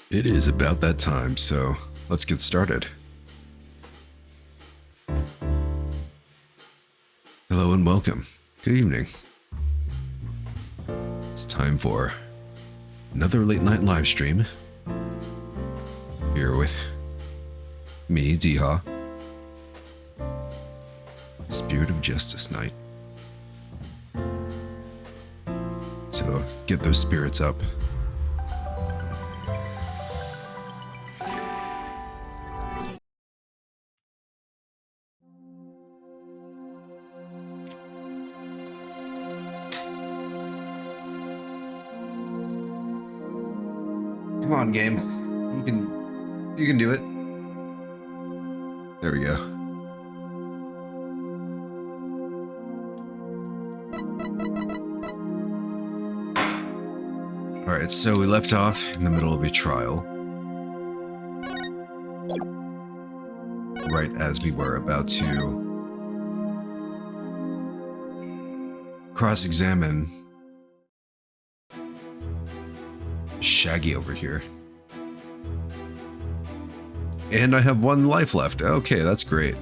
It is about that time, so let's get started. Hello and welcome. Good evening. It's time for another late night live stream. Here with me, Deha. Spirit of Justice Night. So get those spirits up. Come on, game. You can do it. There we go. Alright, so we left off in the middle of a trial. Right as we were about to cross-examine Shaggy over here. And I have 1 life left. Okay, that's great.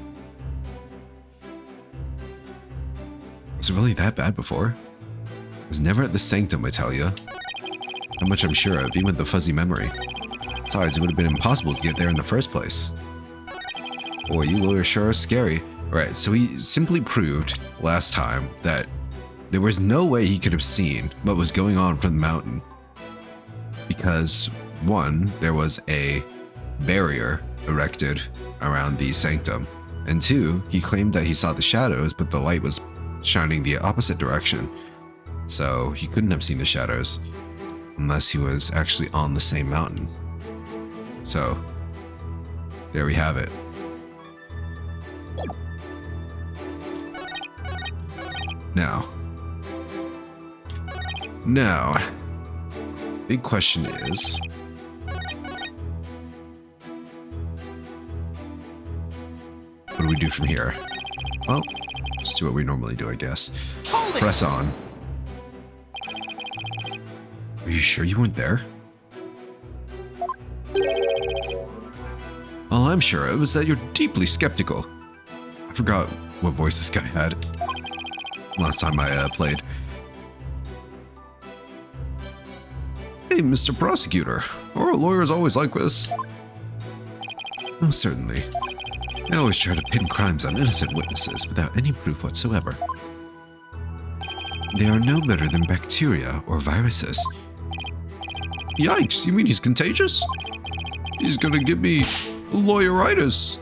Was it really that bad before? I was never at the sanctum, I tell ya. How much I'm sure of, even with the fuzzy memory. Besides, it would have been impossible to get there in the first place. Boy, you lawyers sure are scary. Right, so he simply proved last time that there was no way he could have seen what was going on from the mountain. Because, 1, there was a barrier erected around the sanctum, and 2, he claimed that he saw the shadows, but the light was shining the opposite direction. So he couldn't have seen the shadows unless he was actually on the same mountain. So, there we have it. Now, big question is, what do we do from here? Well, just do what we normally do, I guess. Press on. Are you sure you weren't there? All I'm sure of is that you're deeply skeptical. I forgot what voice this guy had last time I played. Hey, Mr. Prosecutor, are lawyers always like this? Oh, certainly. I always try to pin crimes on innocent witnesses without any proof whatsoever. They are no better than bacteria or viruses. Yikes, you mean he's contagious? He's gonna give me lawyeritis.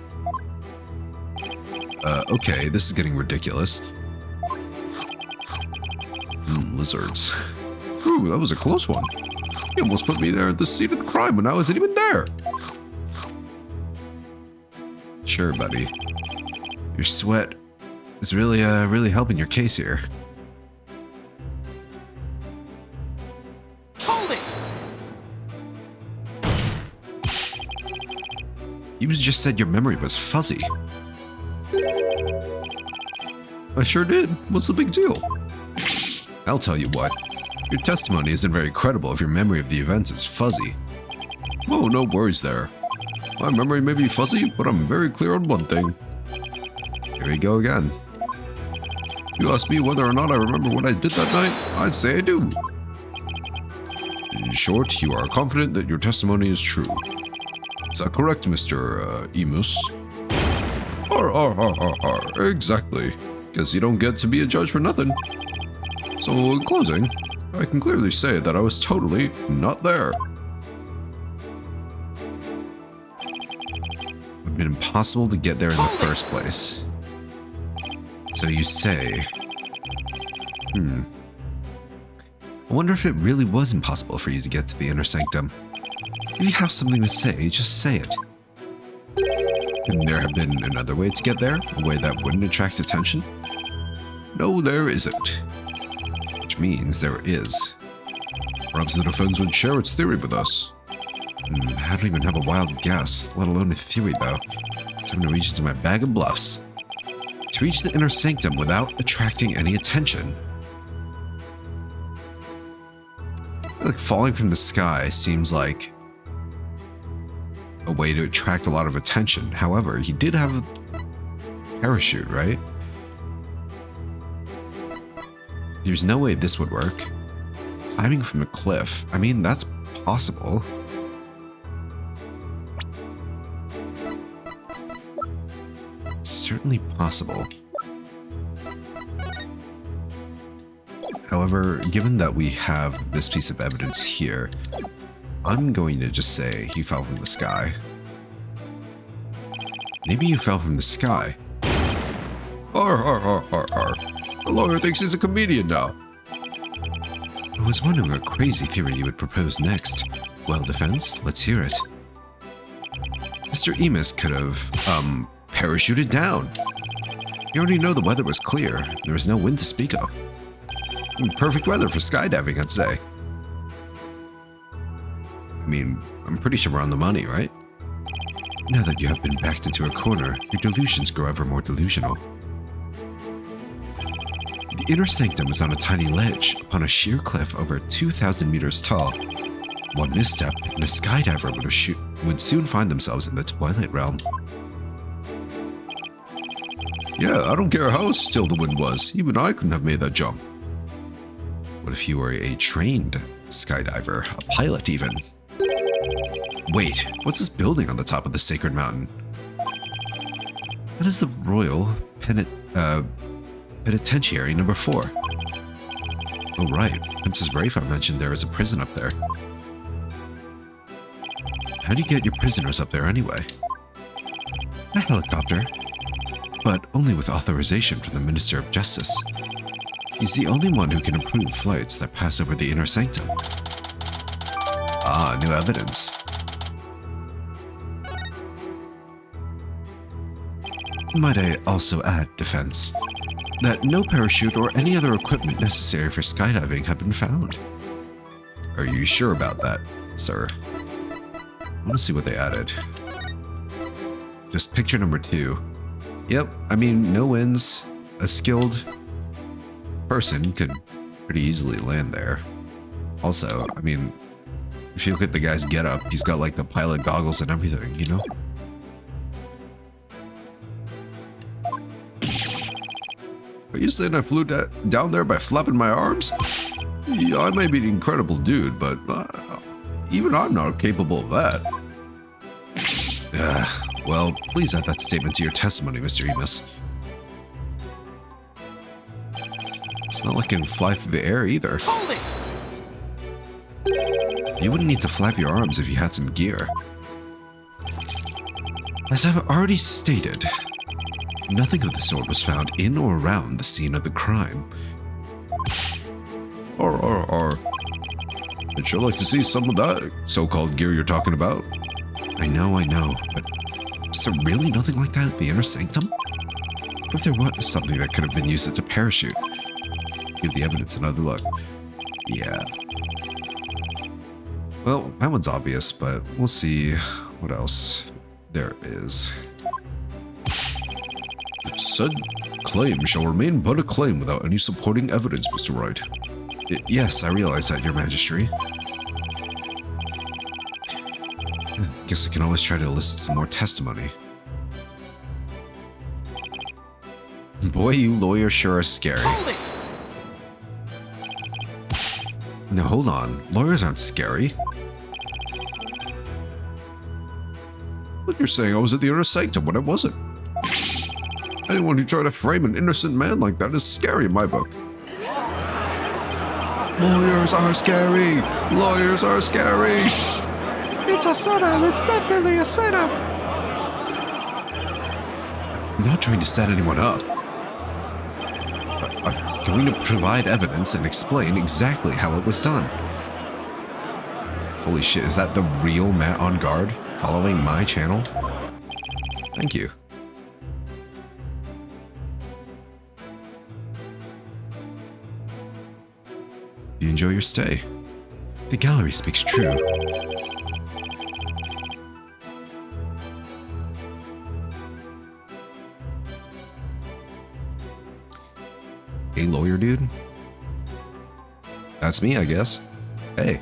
Okay, this is getting ridiculous. Lizards. Ooh, that was a close one. You almost put me there at the scene of the crime when I wasn't even there. Sure, buddy. Your sweat is really helping your case here. Hold it! You just said your memory was fuzzy. I sure did. What's the big deal? I'll tell you what. Your testimony isn't very credible if your memory of the events is fuzzy. Oh, no worries there. My memory may be fuzzy, but I'm very clear on one thing. Here we go again. You ask me whether or not I remember what I did that night, I'd say I do. In short, you are confident that your testimony is true. Is that correct, Mr. Emus? Exactly. Guess you don't get to be a judge for nothing. So, in closing, I can clearly say that I was totally not there. It would have been impossible to get there in the first place. So you say... I wonder if it really was impossible for you to get to the inner sanctum. If you have something to say, just say it. Couldn't there have been another way to get there? A way that wouldn't attract attention? No, there isn't. Which means there is. Perhaps the defense would share its theory with us. I don't even have a wild guess, let alone a theory though. Time to reach into my bag of bluffs. To reach the inner sanctum without attracting any attention. Like falling from the sky seems like a way to attract a lot of attention. However, he did have a parachute, right? There's no way this would work. Climbing from a cliff. I mean, that's possible. Certainly possible. However, given that we have this piece of evidence here, I'm going to just say he fell from the sky. Maybe he fell from the sky. The lawyer thinks he's a comedian now. I was wondering what crazy theory you would propose next. Well, defense, let's hear it. Mr. Emus could have, parachuted down. You already know the weather was clear. There was no wind to speak of. Perfect weather for skydiving, I'd say. I mean, I'm pretty sure we're on the money, right? Now that you have been backed into a corner, your delusions grow ever more delusional. The inner sanctum is on a tiny ledge, upon a sheer cliff over 2,000 meters tall. One misstep, and a skydiver would soon find themselves in the Twilight Realm. Yeah, I don't care how still the wind was. Even I couldn't have made that jump. What if you were a trained skydiver, a pilot even? Wait, what's this building on the top of the sacred mountain? That is the Royal Penitentiary number 4. Oh right, Princess Rayfa mentioned there is a prison up there. How do you get your prisoners up there anyway? A helicopter, but only with authorization from the Minister of Justice. He's the only one who can approve flights that pass over the inner sanctum. Ah, new evidence. Might I also add, defense, that no parachute or any other equipment necessary for skydiving have been found. Are you sure about that, sir? I want to see what they added. Just picture number 2. Yep, I mean, no winds. A skilled person could pretty easily land there. Also, I mean, if you look at the guy's getup, he's got like the pilot goggles and everything, you know? Are you saying I flew down there by flapping my arms? Yeah, I may be an incredible dude, but even I'm not capable of that. Well, please add that statement to your testimony, Mr. Emus. It's not like I can fly through the air either. Hold it! You wouldn't need to flap your arms if you had some gear. As I've already stated, nothing of the sort was found in or around the scene of the crime. I'd sure like to see some of that so-called gear you're talking about. I know, but is there really nothing like that at the inner sanctum? What if there was something that could have been used as a parachute? Give the evidence another look. Yeah. Well, that one's obvious, but we'll see what else there is. Said claim shall remain but a claim without any supporting evidence, Mr. Wright. Yes, I realize that, Your Majesty. Guess I can always try to elicit some more testimony. Boy, you lawyers sure are scary. Hold it! Now hold on, lawyers aren't scary. But you're saying I was at the inner sanctum when I wasn't. Anyone who tried to frame an innocent man like that is scary in my book. Lawyers are scary! Lawyers are scary! It's a setup! It's definitely a setup! I'm not trying to set anyone up. I'm going to provide evidence and explain exactly how it was done. Holy shit, is that the real Matt on guard following my channel? Thank you. You enjoy your stay. The gallery speaks true. Hey, lawyer dude. That's me, I guess. Hey.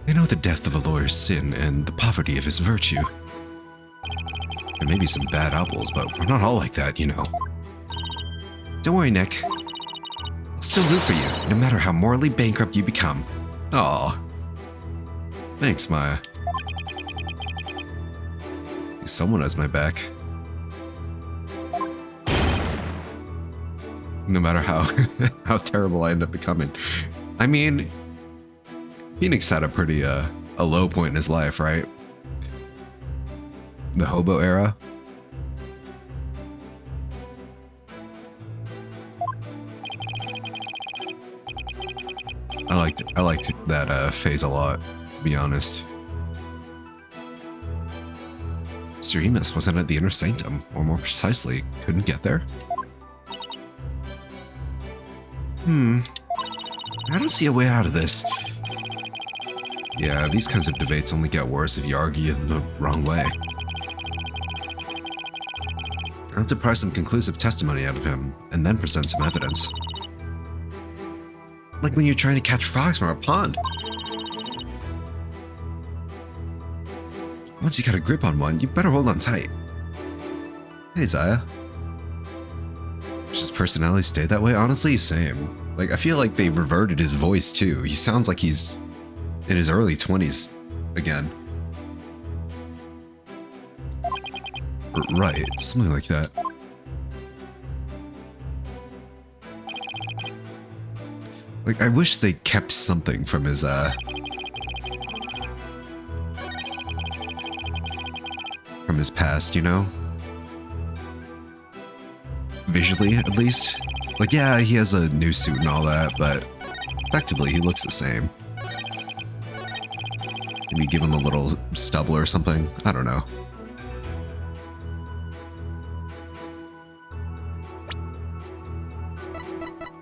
In know the depth of a lawyer's sin and the poverty of his virtue. There may be some bad apples, but we're not all like that, you know. Don't worry, Nick. I'll still root for you, no matter how morally bankrupt you become. Aw. Thanks, Maya. Someone has my back. No matter how how terrible I end up becoming. I mean, Phoenix had a pretty a low point in his life, right? The hobo era. I liked that phase a lot, to be honest. Mr. Emus wasn't at the Inner Sanctum, or more precisely, couldn't get there? I don't see a way out of this. Yeah, these kinds of debates only get worse if you argue in the wrong way. I have to pry some conclusive testimony out of him, and then present some evidence. Like when you're trying to catch frogs from a pond. Once you got a grip on one, you better hold on tight. Hey, Zaya. Does his personality stay that way? Honestly, same. Like, I feel like they reverted his voice, too. He sounds like he's in his early 20s again. Right, something like that. Like, I wish they kept something from his, from his past, you know? Visually, at least. Like, yeah, he has a new suit and all that, but effectively, he looks the same. Maybe give him a little stubble or something. I don't know.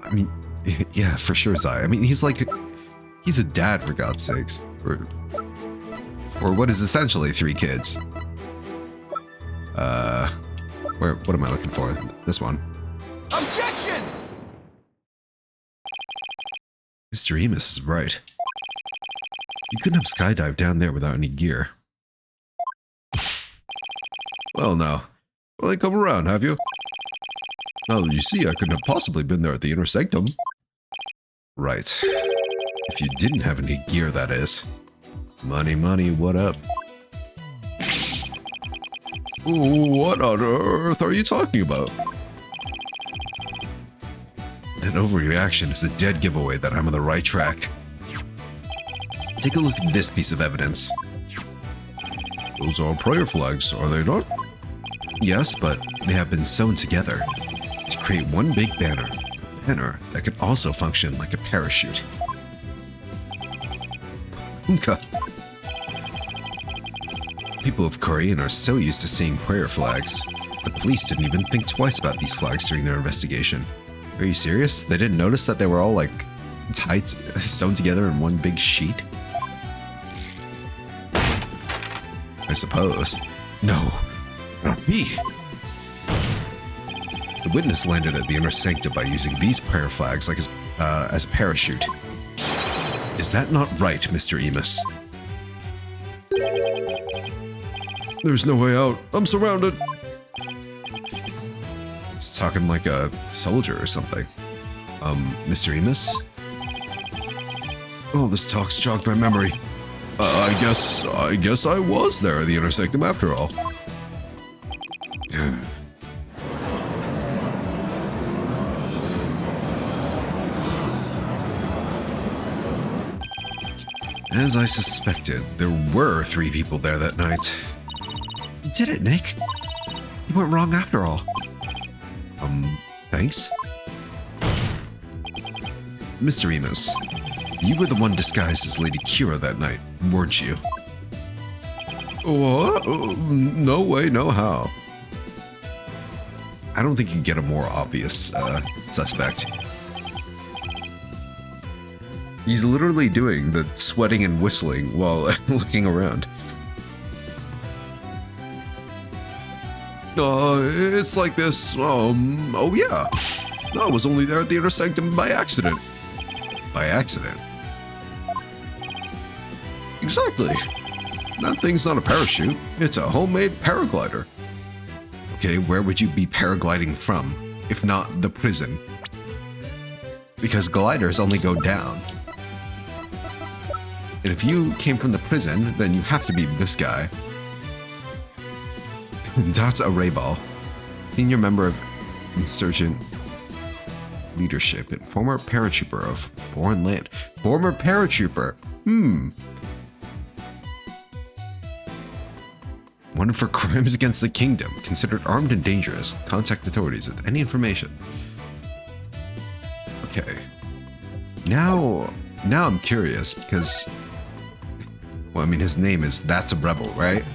I mean, yeah, for sure, Zai. I mean, he's a dad, for God's sakes. Or what is essentially 3 kids. What am I looking for? This one. Objection! Mr. Emus is right. You couldn't have skydived down there without any gear. Well, now. Well, come around, have you? Now that you see, I couldn't have possibly been there at the Inner Sanctum. Right. If you didn't have any gear, that is. Money, money, what up? What on earth are you talking about? That overreaction is a dead giveaway that I'm on the right track. Take a look at this piece of evidence. Those are prayer flags, are they not? Yes, but they have been sewn together to create one big banner. A banner that could also function like a parachute. Okay. People of Korean are so used to seeing prayer flags. The police didn't even think twice about these flags during their investigation. Are you serious? They didn't notice that they were all like tied, sewn together in one big sheet? I suppose. No, not me. The witness landed at the Inner Sanctum by using these prayer flags like as a parachute. Is that not right, Mr. Emus? There's no way out. I'm surrounded. He's talking like a soldier or something. Mr. Emus? Oh, this talk's jogged my memory. I guess I was there at the Inner Sanctum after all. As I suspected, there were 3 people there that night. You did it, Nick. You weren't wrong after all. Thanks? Mr. Emus, you were the one disguised as Lady Kira that night, weren't you? What? No way, no how. I don't think you can get a more obvious suspect. He's literally doing the sweating and whistling while looking around. It's like this, oh yeah. I was only there at the Inner Sanctum by accident. By accident? Exactly. That thing's not a parachute. It's a homemade paraglider. Okay, where would you be paragliding from, if not the prison? Because gliders only go down. And if you came from the prison, then you have to be this guy. That's a Ray Ball. Senior member of insurgent leadership and former paratrooper of foreign land. Former paratrooper. Wanted for crimes against the kingdom. Considered armed and dangerous. Contact authorities with any information. Okay. Now I'm curious because, well, I mean, his name is That's a Rebel, right?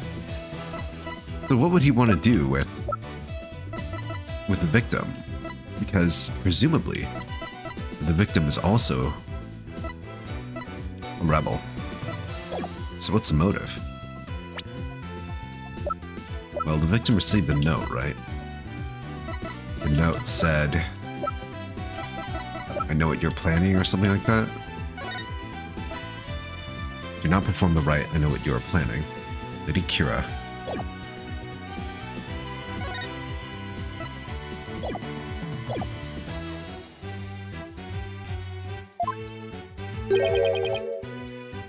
So what would he want to do with the victim? Because presumably the victim is also a rebel. So what's the motive? Well, the victim received a note, right? The note said, I know what you're planning, or something like that. Do not perform the rite, I know what you are planning. Lady Kira.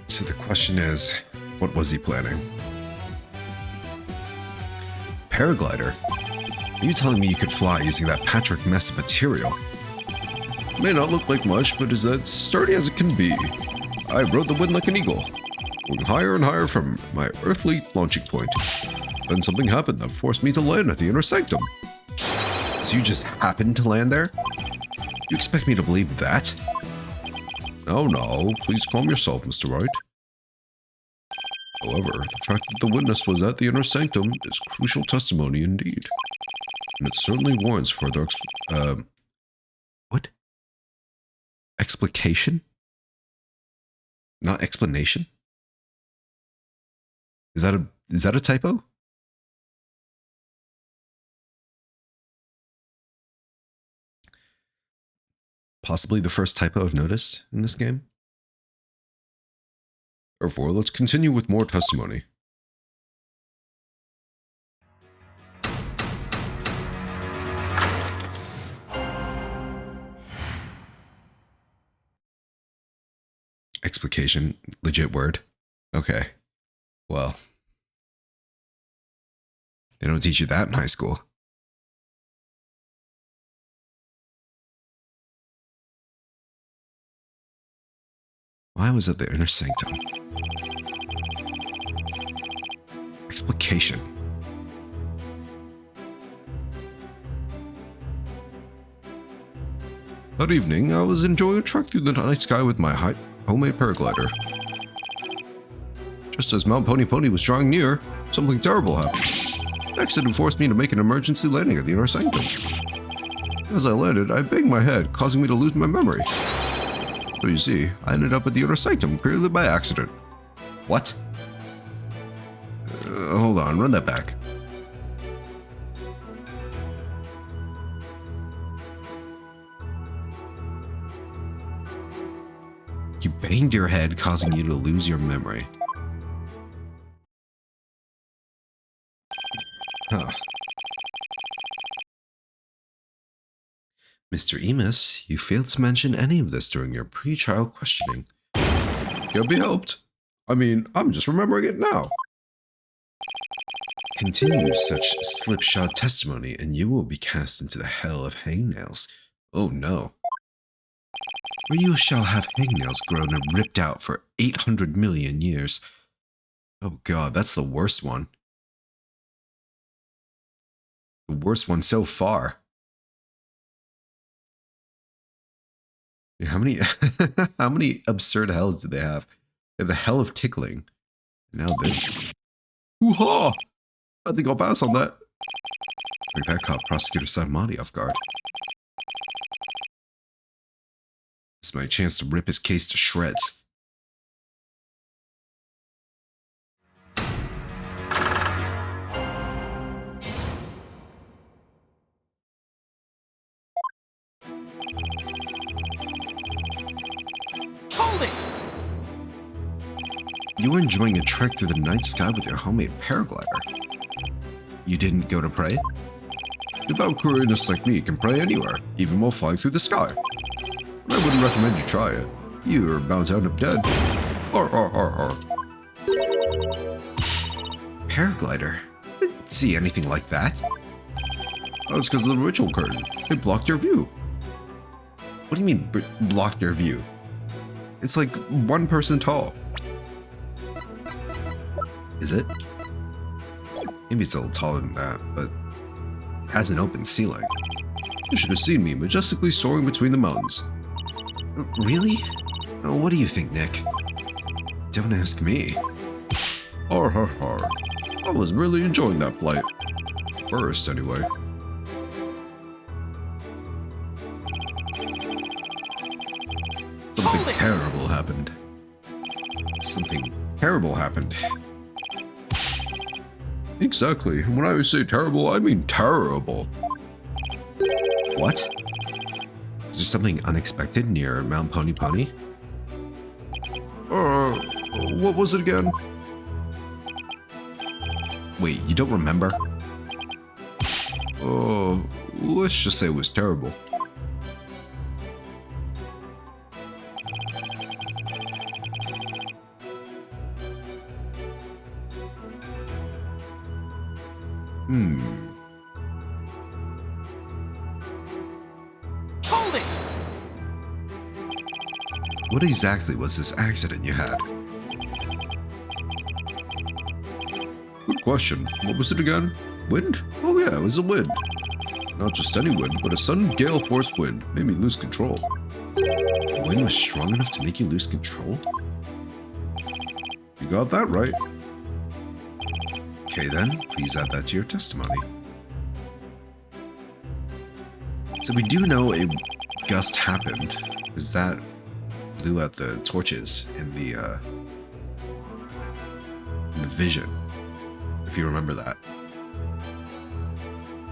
So the question is, what was he planning? Paraglider? Are you telling me you could fly using that Patrick mess of material? May not look like much, but is as sturdy as it can be. I rode the wind like an eagle, going higher and higher from my earthly launching point. Then something happened that forced me to land at the inner sanctum. So you just happened to land there? You expect me to believe that? No, please calm yourself, Mr. Wright. However, the fact that the witness was at the inner sanctum is crucial testimony indeed. And it certainly warrants further what? Explication? Not explanation? Is that a typo? Possibly the first typo I've noticed in this game. Therefore, let's continue with more testimony. Explication, legit word. Okay. Well, they don't teach you that in high school. Why was it the inner sanctum? Explication. That evening, I was enjoying a trek through the night sky with my homemade paraglider. Just as Mount Pony Pony was drawing near, something terrible happened. The accident forced me to make an emergency landing at the inner sanctum. As I landed, I banged my head, causing me to lose my memory. So you see, I ended up at the inner sanctum purely by accident. What? Hold on, run that back. You banged your head, causing you to lose your memory. Huh. Mr. Emus, you failed to mention any of this during your pre-trial questioning. Can't be helped. I mean, I'm just remembering it now. Continue such slipshod testimony and you will be cast into the hell of hangnails. Oh no. Where you shall have hangnails grown and ripped out for 800 million years. Oh god, that's the worst one. The worst one so far. Yeah, how many how many absurd hells do they have? They have the hell of tickling. Now this. Hoo-ha! I think I'll pass on that. Like that caught Prosecutor Saimati off guard. This is my chance to rip his case to shreds. Hold it! You were enjoying a trek through the night sky with your homemade paraglider. You didn't go to pray? Devout curious like me can pray anywhere, even while flying through the sky. But I wouldn't recommend you try it. You are bound to end up dead. Ar, ar, ar, ar. Paraglider? I didn't see anything like that. Oh, it's because of the ritual curtain. It blocked your view. What do you mean, blocked your view? It's like 1 person tall. Is it? Maybe it's a little taller than that, but it has an open ceiling. You should have seen me majestically soaring between the mountains. Really? What do you think, Nick? Don't ask me. Har har har. I was really enjoying that flight. First, anyway. Something terrible happened. Something terrible happened. Exactly. When I say terrible, I mean terrible. What? Is there something unexpected near Mount Pony Pony? What was it again? Wait, you don't remember? Let's just say it was terrible. Hold it! What exactly was this accident you had? Good question. What was it again? Wind? Oh yeah, it was a wind. Not just any wind, but a sudden gale force wind made me lose control. The wind was strong enough to make you lose control? You got that right. Okay then, please add that to your testimony. So we do know a gust happened, because that blew out the torches in the vision, if you remember that.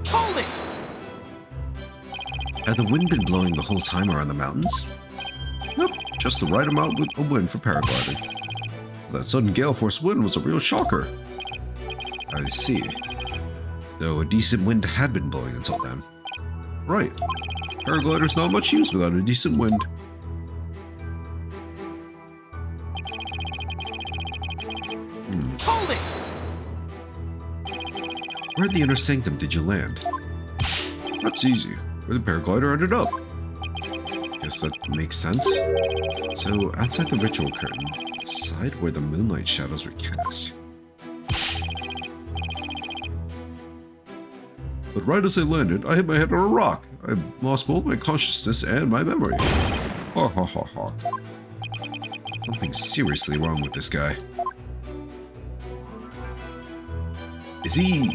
Hold it! Had the wind been blowing the whole time around the mountains? Nope, just the right amount with a wind for paragliding. So that sudden gale force wind was a real shocker. I see. Though a decent wind had been blowing until then. Right. Paraglider's not much use without a decent wind. Hold it! Where at the inner sanctum did you land? That's easy. Where the paraglider ended up. Guess that makes sense. So, outside the ritual curtain, the side where the moonlight shadows were cast. But right as I landed, I hit my head on a rock. I lost both my consciousness and my memory. Ha ha ha ha. Something seriously wrong with this guy. Is he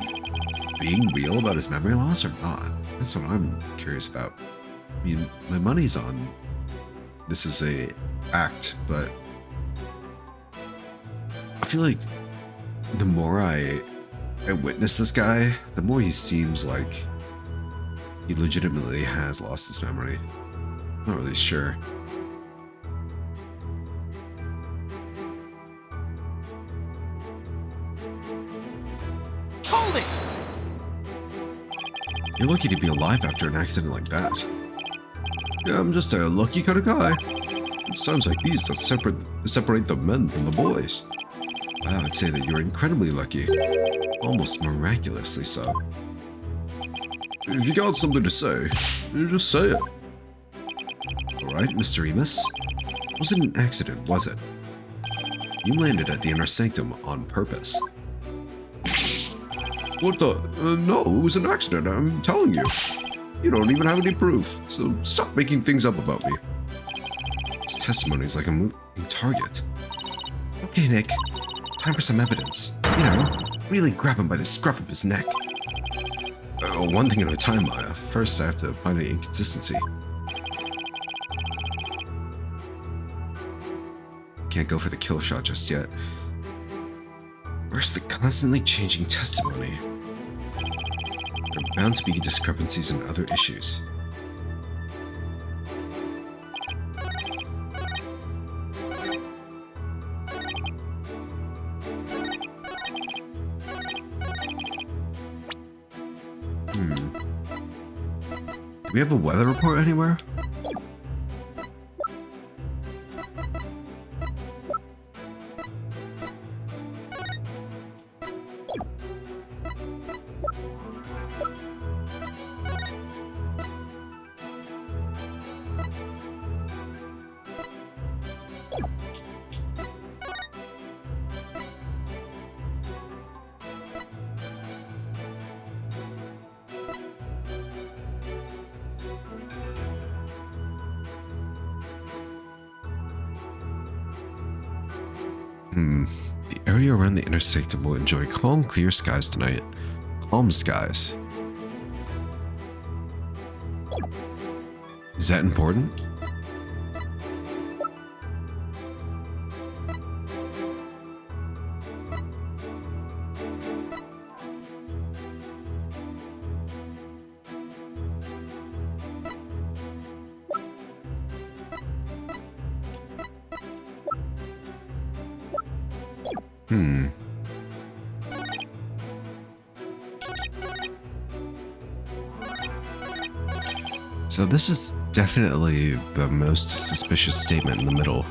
being real about his memory loss or not? That's what I'm curious about. I mean, my money's on this is a act, but I feel like the more I witness this guy, the more he seems like he legitimately has lost his memory. Not really sure. Hold it! You're lucky to be alive after an accident like that. Yeah, I'm just a lucky kind of guy. It's times like these that separate the men from the boys. Wow, I'd say that you're incredibly lucky. Almost miraculously so. If you got something to say, you just say it. Alright, Mr. Remus. It wasn't an accident, was it? You landed at the inner sanctum on purpose. What the? No, it was an accident, I'm telling you. You don't even have any proof, so stop making things up about me. This testimony is like a moving target. Okay, Nick. Time for some evidence. You know, really grab him by the scruff of his neck. One thing at a time, Maya. First, I have to find an inconsistency. Can't go for the kill shot just yet. Where's the constantly changing testimony? There are bound to be discrepancies in other issues. we have a weather report anywhere? The area around the inner sanctum will enjoy calm, clear skies tonight. Calm skies. Is that important? So this is definitely the most suspicious statement in the middle.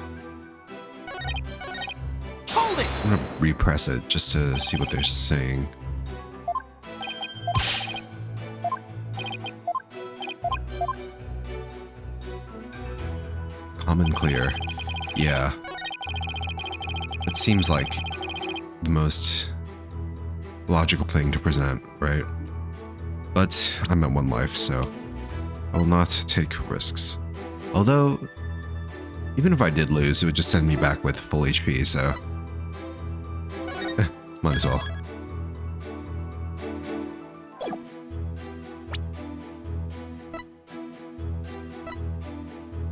Hold it! I'm gonna repress it just to see what they're saying. Calm and clear. Yeah. It seems like the most logical thing to present, right? But I'm at one life, so I will not take risks. Although, even if I did lose, it would just send me back with full HP, so might as well.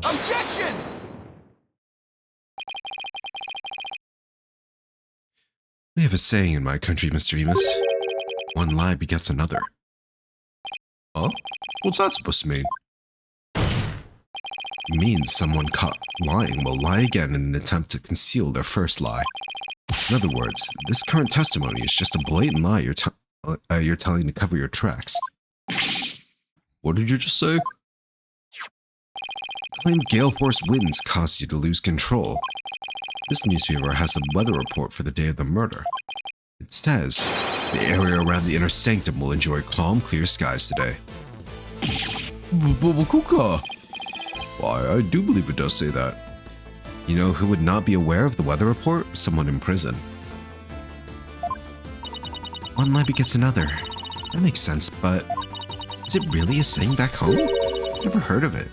Objection! We have a saying in my country, Mr. Emus. One lie begets another. Huh? What's that supposed to mean? It means someone caught lying will lie again in an attempt to conceal their first lie. In other words, this current testimony is just a blatant lie you're telling to cover your tracks. What did you just say? Claimed gale force winds caused you to lose control. This newspaper has the weather report for the day of the murder. It says, the area around the inner sanctum will enjoy calm, clear skies today. Kuka! Why, I do believe it does say that. You know who would not be aware of the weather report? Someone in prison. One lie begets another. That makes sense, but is it really a saying back home? Never heard of it.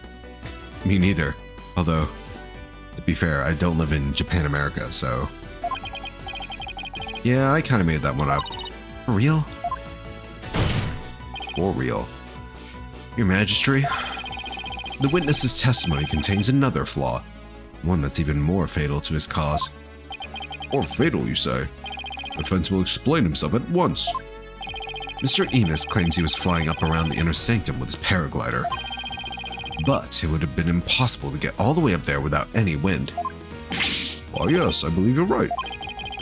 Me neither. Although, to be fair, I don't live in Japan, America, so yeah, I kind of made that one up. For real? For real. Your Majesty, the witness's testimony contains another flaw. One that's even more fatal to his cause. Or fatal, you say? The defense will explain himself at once. Mr. Emus claims he was flying up around the inner sanctum with his paraglider. But it would have been impossible to get all the way up there without any wind. Why, yes, I believe you're right.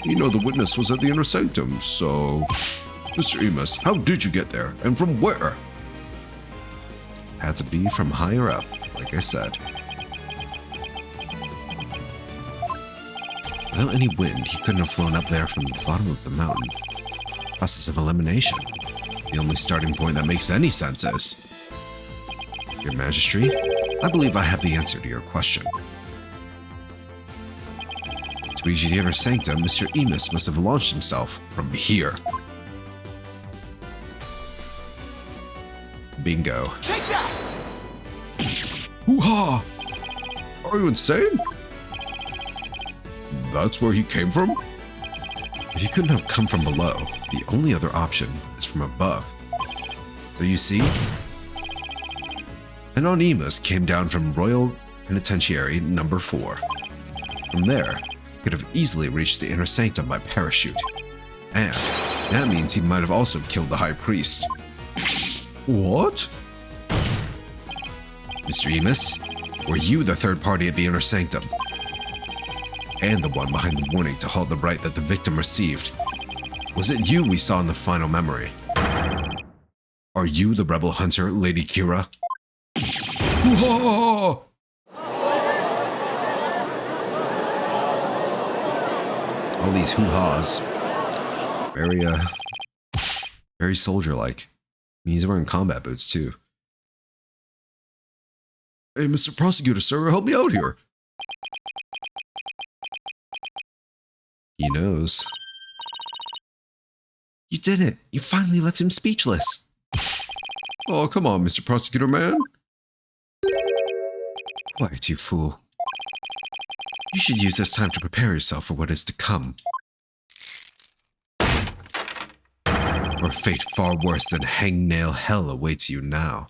You know the witness was at the inner sanctum, so... Mr. Emus, how did you get there, and from where? Had to be from higher up, like I said. Without any wind, he couldn't have flown up there from the bottom of the mountain. Process of elimination. The only starting point that makes any sense is... Your Majesty, I believe I have the answer to your question. To reach the inner sanctum, Mr. Emus must have launched himself from here. Bingo. Take that! Hoo-ha! Are you insane? That's where he came from? If he couldn't have come from below, the only other option is from above. So you see? Anonymous came down from Royal Penitentiary number 4. From there, he could have easily reached the inner sanctum by parachute. And that means he might have also killed the High Priest. What? Mr. Emus, were you the third party at the inner sanctum? And the one behind the warning to halt the Wright that the victim received? Was it you we saw in the final memory? Are you the rebel hunter, Lady Kira? Hoo-ha! All these hoo-haws. Very, very soldier-like. I mean, he's wearing combat boots, too. Hey, Mr. Prosecutor, sir, help me out here. He knows. You did it! You finally left him speechless! Oh, come on, Mr. Prosecutor, man. Quiet, you fool. You should use this time to prepare yourself for what is to come. Or fate far worse than hangnail hell awaits you now.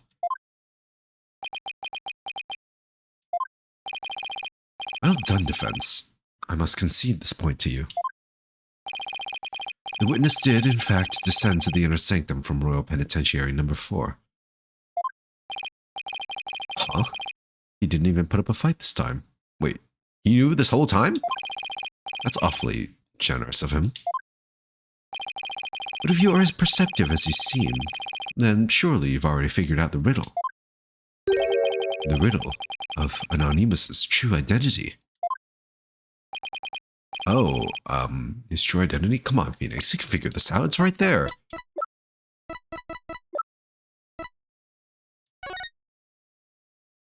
Well done, defense. I must concede this point to you. The witness did, in fact, descend to the inner sanctum from Royal Penitentiary number 4. Huh? He didn't even put up a fight this time. Wait, he knew this whole time? That's awfully generous of him. But if you are as perceptive as you seem, then surely you've already figured out the riddle. The riddle of Anonymous's true identity. Oh, his true identity? Come on, Phoenix, you can figure this out. It's right there.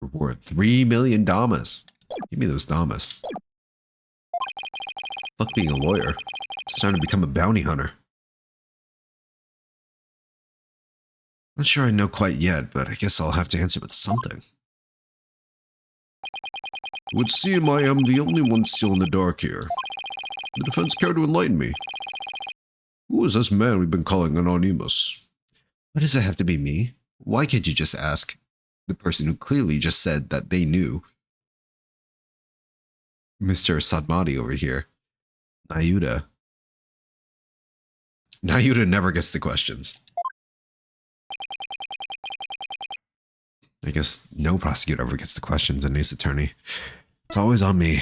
Reward 3 million damas. Give me those damas. Fuck being a lawyer. It's time to become a bounty hunter. Not sure I know quite yet, but I guess I'll have to answer with something. It would seem I am the only one still in the dark here. The defense care to enlighten me. Who is this man we've been calling Anonymous? Why does it have to be me? Why can't you just ask the person who clearly just said that they knew? Mr. Sadmati over here. Nayuda. Nayuda never gets the questions. I guess no prosecutor ever gets the questions in Ace Attorney. It's always on me.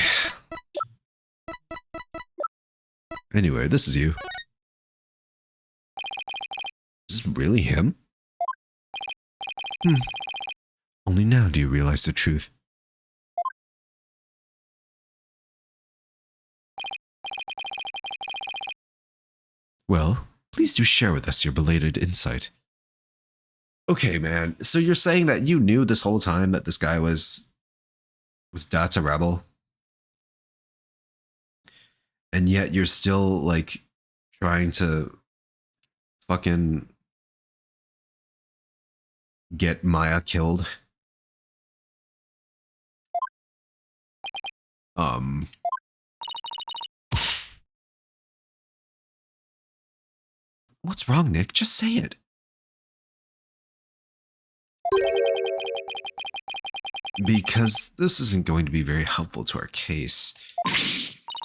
Anyway, this is you. Is this really him? Only now do you realize the truth. Well, please do share with us your belated insight. Okay, man. So you're saying that you knew this whole time that this guy was Dot's a rebel? And yet you're still, like, trying to fucking get Maya killed? What's wrong, Nick? Just say it. Because this isn't going to be very helpful to our case.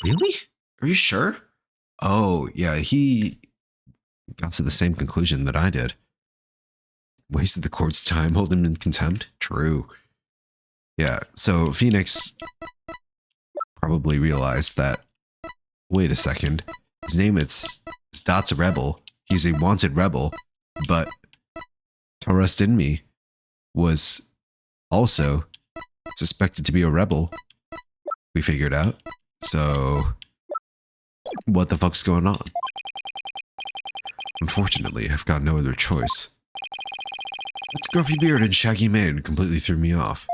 Really? Are you sure? Oh, yeah, he got to the same conclusion that I did. Wasted the court's time, hold him in contempt? True. Yeah, so Phoenix probably realized that, wait a second, his name is Dot's a rebel. He's a wanted rebel, but Taurus Dinmi was also suspected to be a rebel. We figured out. So, what the fuck's going on? Unfortunately, I've got no other choice. That scruffy beard and shaggy mane completely threw me off.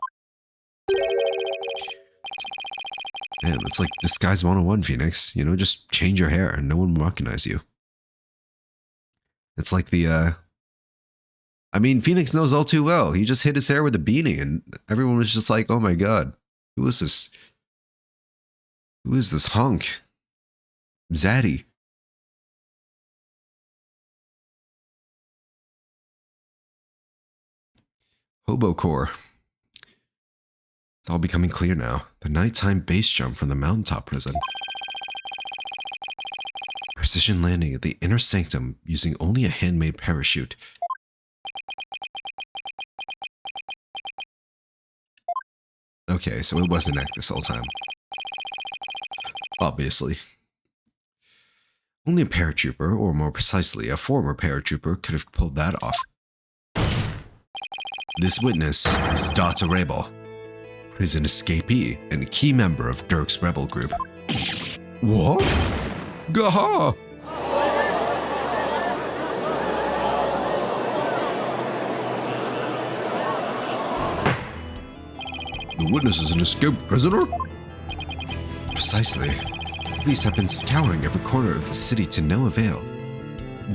Man, it's like Disguise 101, Phoenix. You know, just change your hair and no one will recognize you. It's like the, I mean, Phoenix knows all too well. He just hit his hair with a beanie and everyone was just like, oh my god, who is this? Who is this hunk? Zaddy. Hobocore. It's all becoming clear now. The nighttime base jump from the mountaintop prison. Precision landing at the inner sanctum using only a handmade parachute. Okay, so it was an act this whole time. Obviously. Only a paratrooper, or more precisely, a former paratrooper, could have pulled that off. This witness is Data Rebel, prison escapee and a key member of Dirk's rebel group. What? Gaha! The witness is an escaped prisoner? Precisely. Police have been scouring every corner of the city to no avail.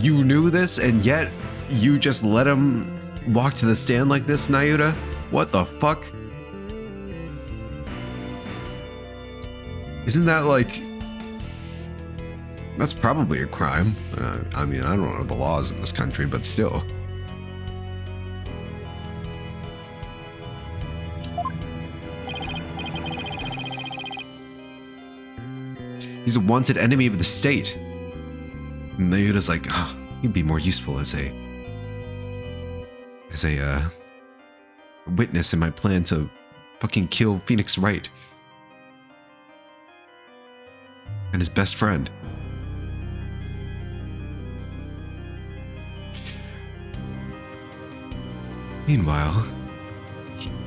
You knew this, and yet you just let him walk to the stand like this, Nayuta? What the fuck? Isn't that like... That's probably a crime. I mean, I don't know the laws in this country, but still. He's a wanted enemy of the state. And Nayuta's like, oh, he'd be more useful as a witness in my plan to fucking kill Phoenix Wright. And his best friend. Meanwhile,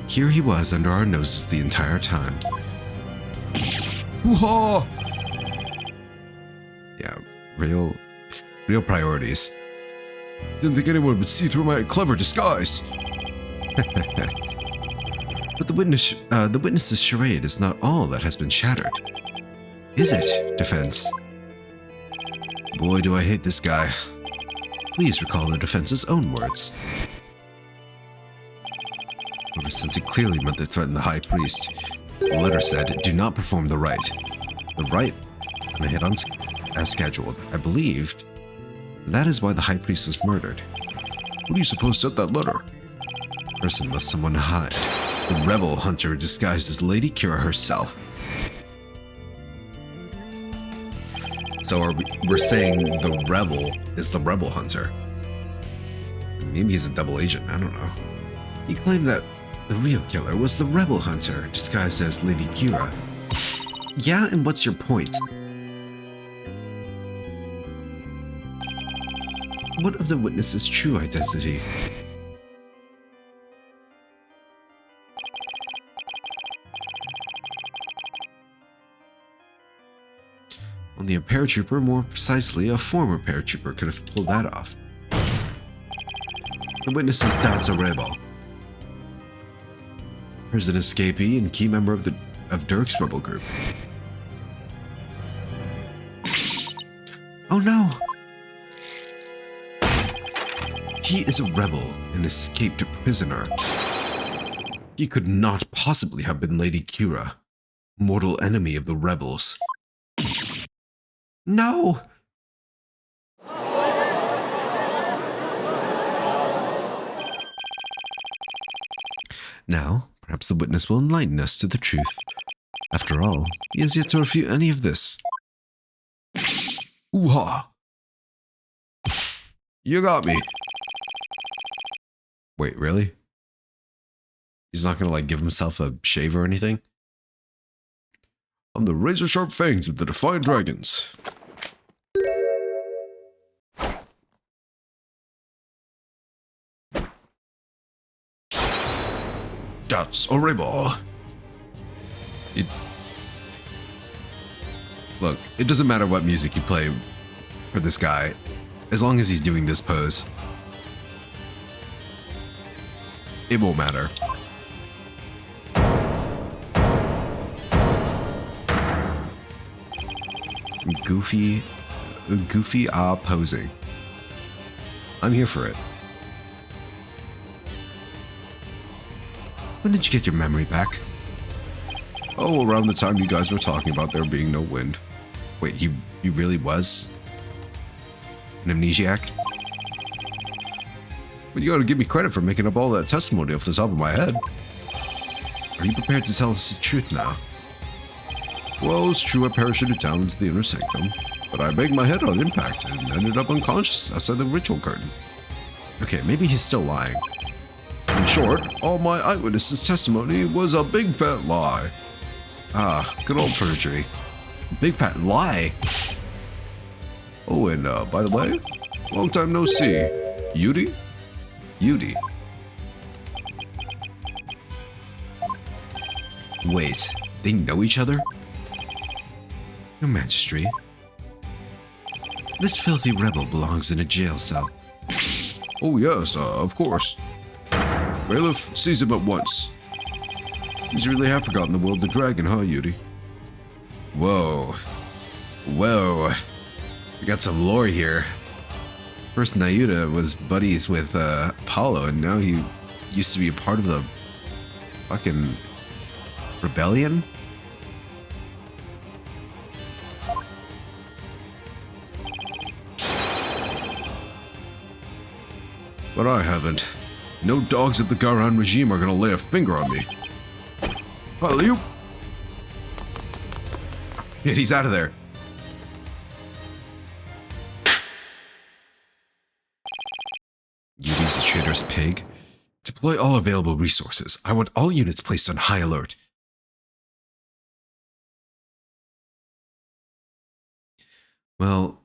here he was under our noses the entire time. Hoo-ha! Yeah, real priorities. Didn't think anyone would see through my clever disguise. But the witness's charade is not all that has been shattered. Is it, defense? Boy, do I hate this guy. Please recall the defense's own words. Whoever sent it clearly meant to threaten the high priest. The letter said, do not perform the rite. The rite, and I hit on as scheduled. I believed that is why the high priest was murdered. What do you suppose said that letter? Person must someone hide. The rebel hunter disguised as Lady Kira herself. So we're saying the rebel is the rebel hunter. Maybe he's a double agent, I don't know. He claimed that the real killer was the rebel hunter disguised as Lady Kira. Yeah, and what's your point? What of the witness's true identity? Only a paratrooper, more precisely a former paratrooper, could have pulled that off. The witness is Data Rebel, prison escapee and key member of Dirk's rebel group. Oh no! He is a rebel, an escaped prisoner. He could not possibly have been Lady Kira, mortal enemy of the rebels. No! Now, perhaps the witness will enlighten us to the truth. After all, he has yet to refute any of this. Ooh-ha! You got me. Wait, really? He's not gonna, like, give himself a shave or anything? I'm the razor-sharp fangs of the Defiant Dragons. That's horrible. Look, it doesn't matter what music you play for this guy, as long as he's doing this pose. It won't matter. Goofy posing. I'm here for it. When did you get your memory back? Oh, around the time you guys were talking about there being no wind. Wait, he really was an amnesiac? But you gotta give me credit for making up all that testimony off the top of my head. Are you prepared to tell us the truth now? Well, it's true I parachuted down into the inner sanctum, but I banged my head on impact and ended up unconscious outside the ritual curtain. Okay, maybe he's still lying. In short, all my eyewitnesses' testimony was a big fat lie. Ah, good old perjury. Big fat lie. Oh, and by the way, long time no see. Yudi? Yudi. Wait, they know each other? Your Majesty, this filthy rebel belongs in a jail cell. Oh yes, of course. Bailiff sees him at once. He's really have forgotten the will of the dragon, huh, Yuri? Whoa. Whoa. We got some lore here. First, Nayuta was buddies with Apollo, and now he used to be a part of the fucking rebellion? But I haven't. No dogs of the Garan regime are gonna lay a finger on me. Alley-oop! Shit, he's out of there. Yuri's a traitorous pig. Deploy all available resources. I want all units placed on high alert. Well,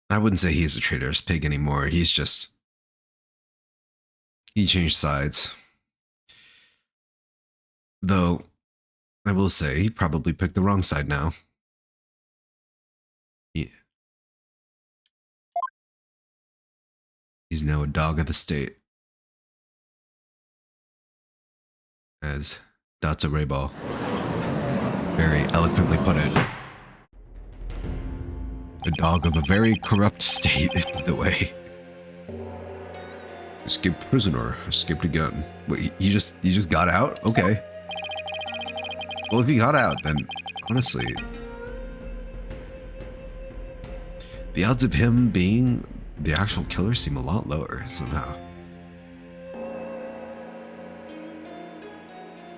I wouldn't say he's a traitorous pig anymore. He's just... He changed sides. Though, I will say, he probably picked the wrong side now. Yeah. He's now a dog of the state. As Datsa Rayball very eloquently put it. A dog of a very corrupt state, by the way. Escaped prisoner, escaped again. Wait, he just got out? Okay. Well, if he got out, then honestly, the odds of him being the actual killer seem a lot lower somehow.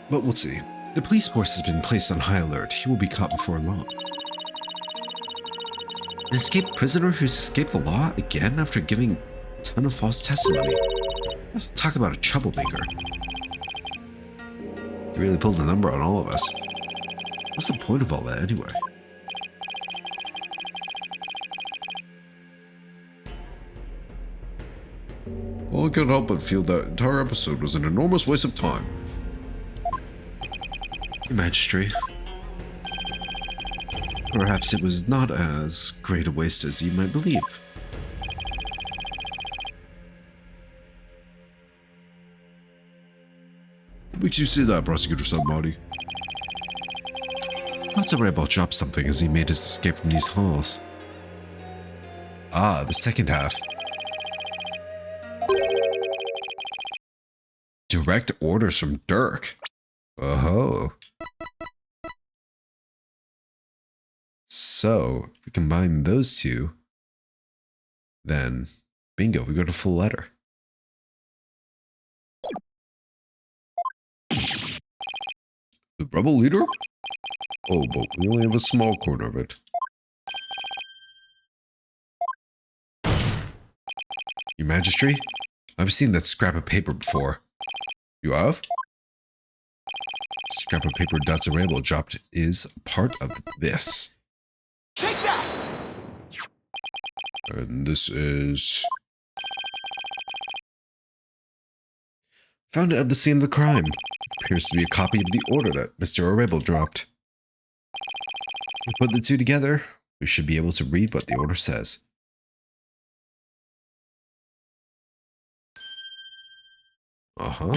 But we'll see. The police force has been placed on high alert. He will be caught before long. An escaped prisoner who's escaped the law again after giving a ton of false testimony. Talk about a troublemaker. He really pulled a number on all of us. What's the point of all that anyway? Well, I can't help but feel that entire episode was an enormous waste of time. Your Majesty. Perhaps it was not as great a waste as you might believe. What makes you say that, Prosecutor Submoddy? Datsa Rayball dropped something as he made his escape from these halls. Ah, the second half. Direct orders from Dirk. Oh. So, if we combine those two, then bingo, we got a full letter. The rebel leader? Oh, but we only have a small corner of it. Your Majesty, I've seen that scrap of paper before. You have? Scrap of paper Datsa Rayball dropped is part of this. Take that! And this is... Found it at the scene of the crime. Appears to be a copy of the order that Mr. Rayball dropped. We put the two together, we should be able to read what the order says. Uh-huh.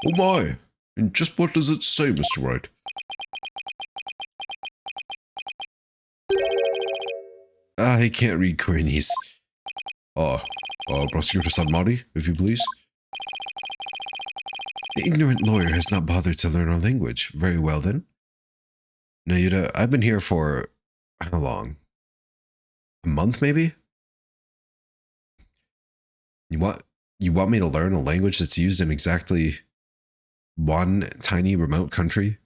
Oh my! And just what does it say, Mr. Wright? I can't read Koreanese. Prosecutor Sanmari, if you please. The ignorant lawyer has not bothered to learn our language. Very well then. Nayuta, I've been here for how long? A month maybe? You want me to learn a language that's used in exactly one tiny remote country?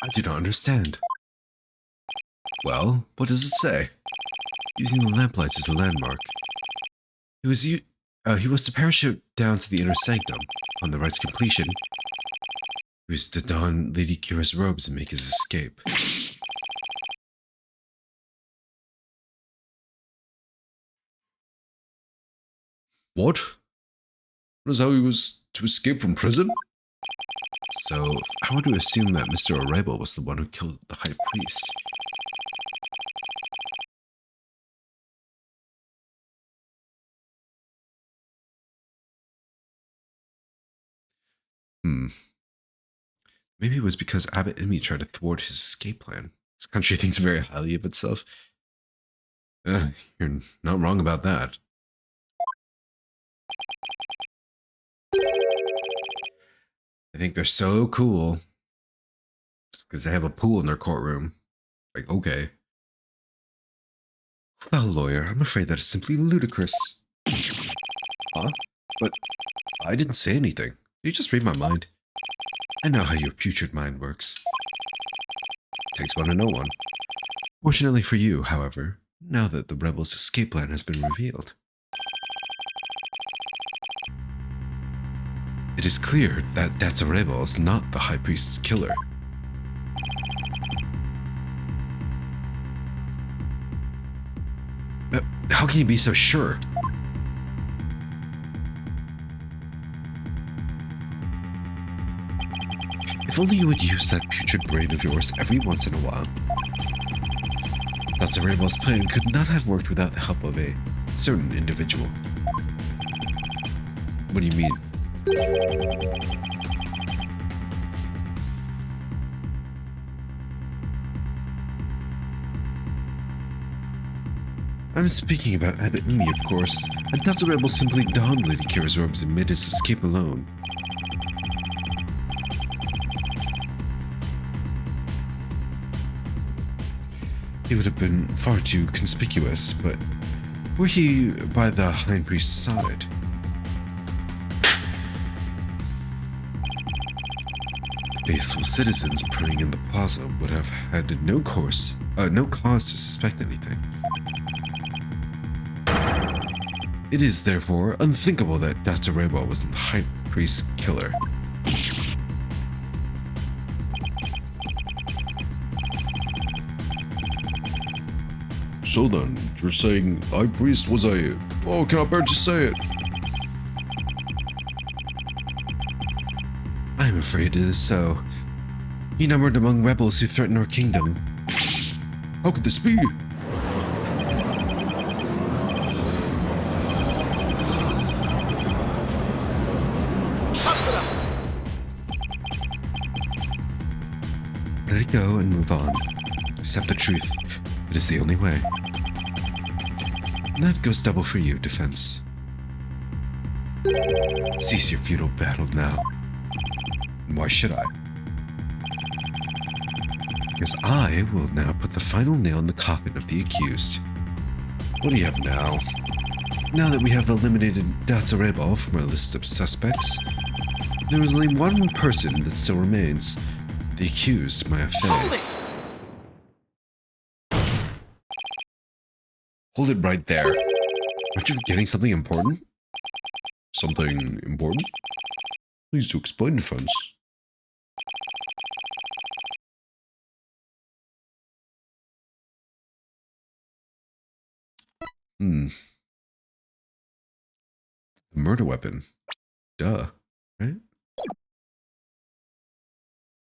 I do not understand. Well, what does it say? Using the lamplights as a landmark. He was to parachute down to the inner sanctum. On the right's completion, he was to don Lady Kira's robes and make his escape. What? That is how he was to escape from prison? So, how would you assume that Mr. Arable was the one who killed the High Priest? Maybe it was because Abbot Imi tried to thwart his escape plan. This country thinks very highly of itself. You're not wrong about that. I think they're so cool. Just because they have a pool in their courtroom. Like, okay. Well, lawyer, I'm afraid that is simply ludicrous. Huh? But I didn't say anything. You just read my mind. I know how your putrid mind works. Takes one to know one. Fortunately for you, however, now that the rebels' escape plan has been revealed, it is clear that Datsarebo is not the High Priest's killer. How can you be so sure? If only you would use that putrid brain of yours every once in a while. Datsarebo's plan could not have worked without the help of a certain individual. What do you mean? I'm speaking about Abbot Imi, of course, and Datsarebo simply donned Lady Kira's robes and made his escape alone. He would have been far too conspicuous, but were he by the High Priest's side? Faithful citizens praying in the plaza would have had no cause to suspect anything. It is therefore unthinkable that Datsarebo was the High Priest's killer. So then, you're saying the High Priest was a... Oh, can I bear to say it? I am afraid it is so. He numbered among rebels who threaten our kingdom. How could this be? Let it go and move on. Accept the truth. It is the only way. And that goes double for you, Defense. Cease your futile battle now. And why should I? Because I will now put the final nail in the coffin of the accused. What do you have now? Now that we have eliminated Datsarebo from our list of suspects, there is only one person that still remains. The accused, Mayafe. Hold it! Hold it right there. Aren't you forgetting something important? Something important? Please do explain, Defense. The murder weapon. Duh. Right?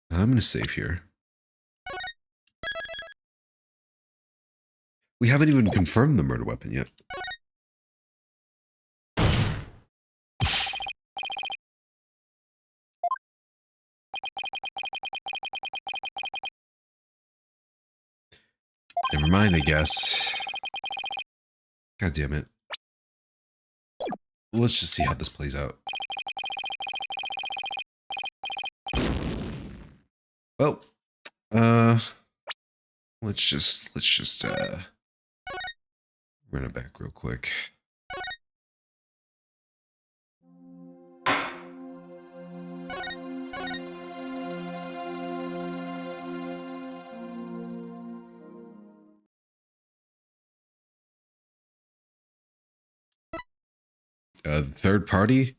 I'm gonna save here. We haven't even confirmed the murder weapon yet. Never mind, I guess. God damn it. Let's just see how this plays out. Well, let's just run it back real quick. Third party?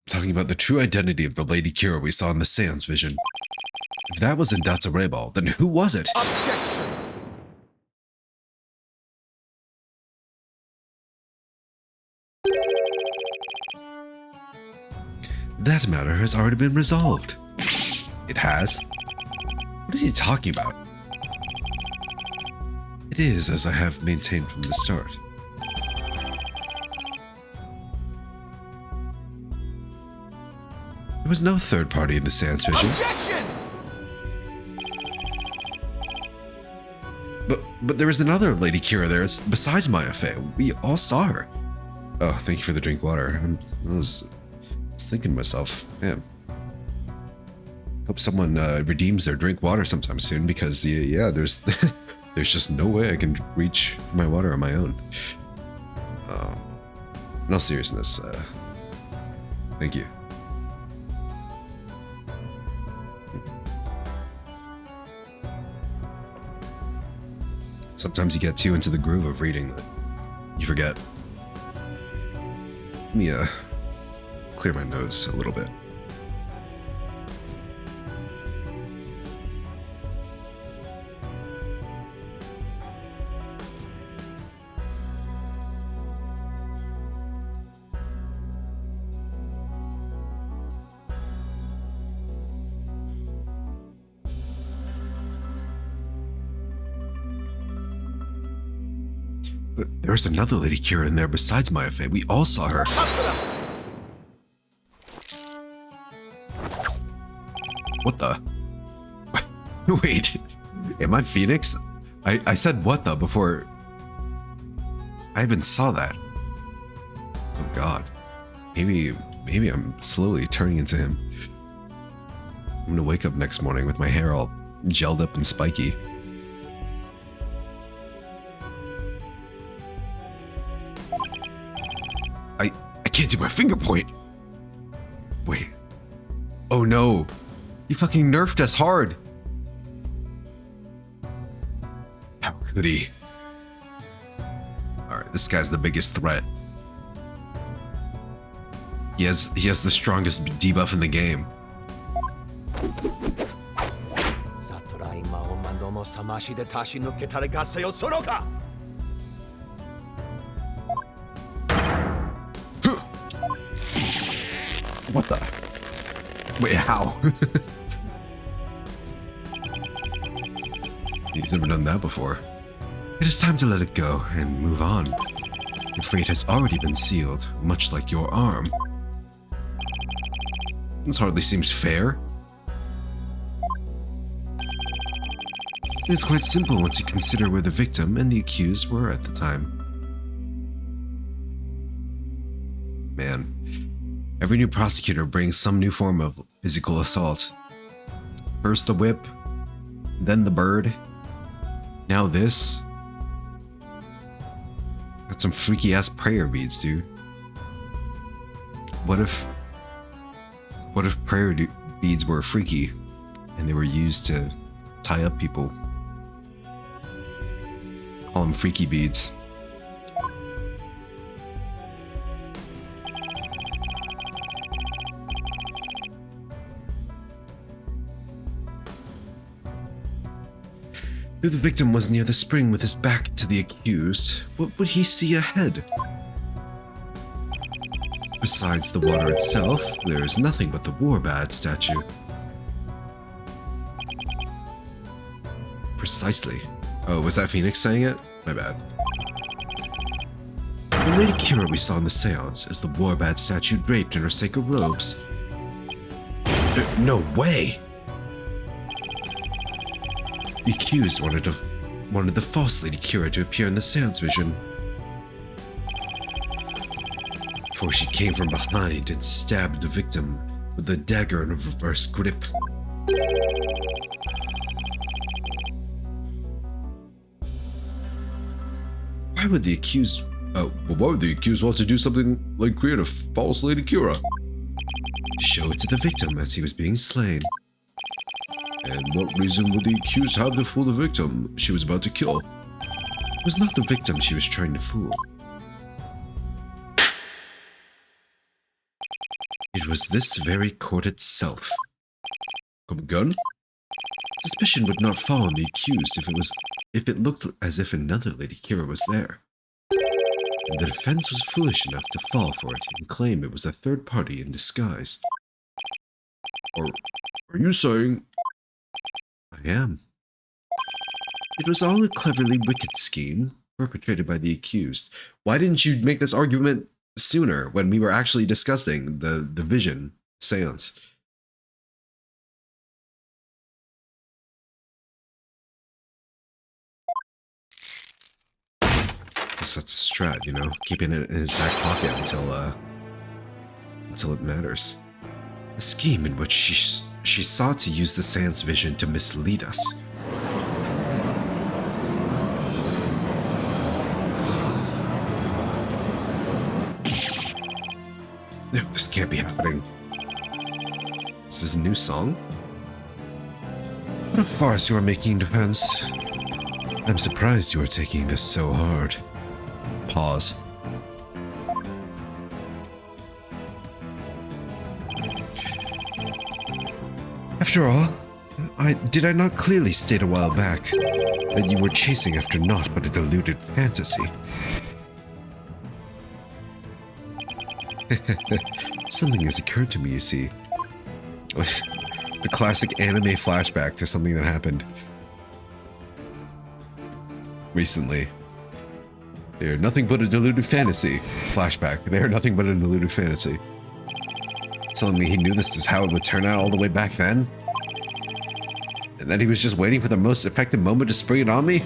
Talking about the true identity of the Lady Kira we saw in the seance vision. If that wasn't Datsarebo, then who was it? Objection! That matter has already been resolved. It has? What is he talking about? It is as I have maintained from the start. There was no third party in the Sans Vision. Objection! But there is another Lady Kira there. It's besides Maya Fey. We all saw her. Oh, thank you for the drink water. I was thinking to myself, man, hope someone redeems their drink water sometime soon, because yeah, there's there's just no way I can reach for my water on my own. In all seriousness, thank you. Sometimes you get too into the groove of reading that you forget. Let me clear my nose a little bit. But there's another Lady Kira in there besides Maya Fey. We all saw her. What the? Wait, am I Phoenix? I said what the before. I even saw that. Oh God. Maybe I'm slowly turning into him. I'm gonna wake up next morning with my hair all gelled up and spiky. I can't do my finger point. Wait. Oh no. He fucking nerfed us hard. How could he? Alright, this guy's the biggest threat. He has the strongest debuff in the game. What the? Wait, how? He's never done that before. It is time to let it go and move on. Your fate has already been sealed, much like your arm. This hardly seems fair. It is quite simple once you consider where the victim and the accused were at the time. Man. Every new prosecutor brings some new form of physical assault. First the whip, then the bird, now this. Got some freaky ass prayer beads, dude. What if prayer beads were freaky and they were used to tie up people? Call them freaky beads. If the victim was near the spring with his back to the accused, what would he see ahead? Besides the water itself, there is nothing but the Warbad statue. Precisely. Oh, was that Phoenix saying it? My bad. The Lady Kira we saw in the seance is the Warbad statue draped in her sacred robes. No way! The accused wanted the false Lady Kira to appear in the seance vision. For she came from behind and stabbed the victim with a dagger in a reverse grip. Why would the accused want to do something like create a false Lady Kira? Show it to the victim as he was being slain. And what reason would the accused have to fool the victim she was about to kill? It was not the victim she was trying to fool. It was this very court itself. Come again? Suspicion would not fall on the accused if it looked as if another Lady Kira was there. And the defense was foolish enough to fall for it and claim it was a third party in disguise. Or are you saying... I am. It was all a cleverly wicked scheme perpetrated by the accused. Why didn't you make this argument sooner when we were actually discussing the vision seance? Guess that's a strat, you know, keeping it in his back pocket until it matters. A scheme in which she sought to use the seance vision to mislead us. No, this can't be happening. Is this a new song? What a farce you are making, Defense. I'm surprised you are taking this so hard. Pause. After all, did I not clearly state a while back that you were chasing after naught but a deluded fantasy? Something has occurred to me, you see. The classic anime flashback to something that happened recently. They are nothing but a deluded fantasy. Flashback. They are nothing but a deluded fantasy. Telling me he knew this is how it would turn out all the way back then? And that he was just waiting for the most effective moment to spring it on me?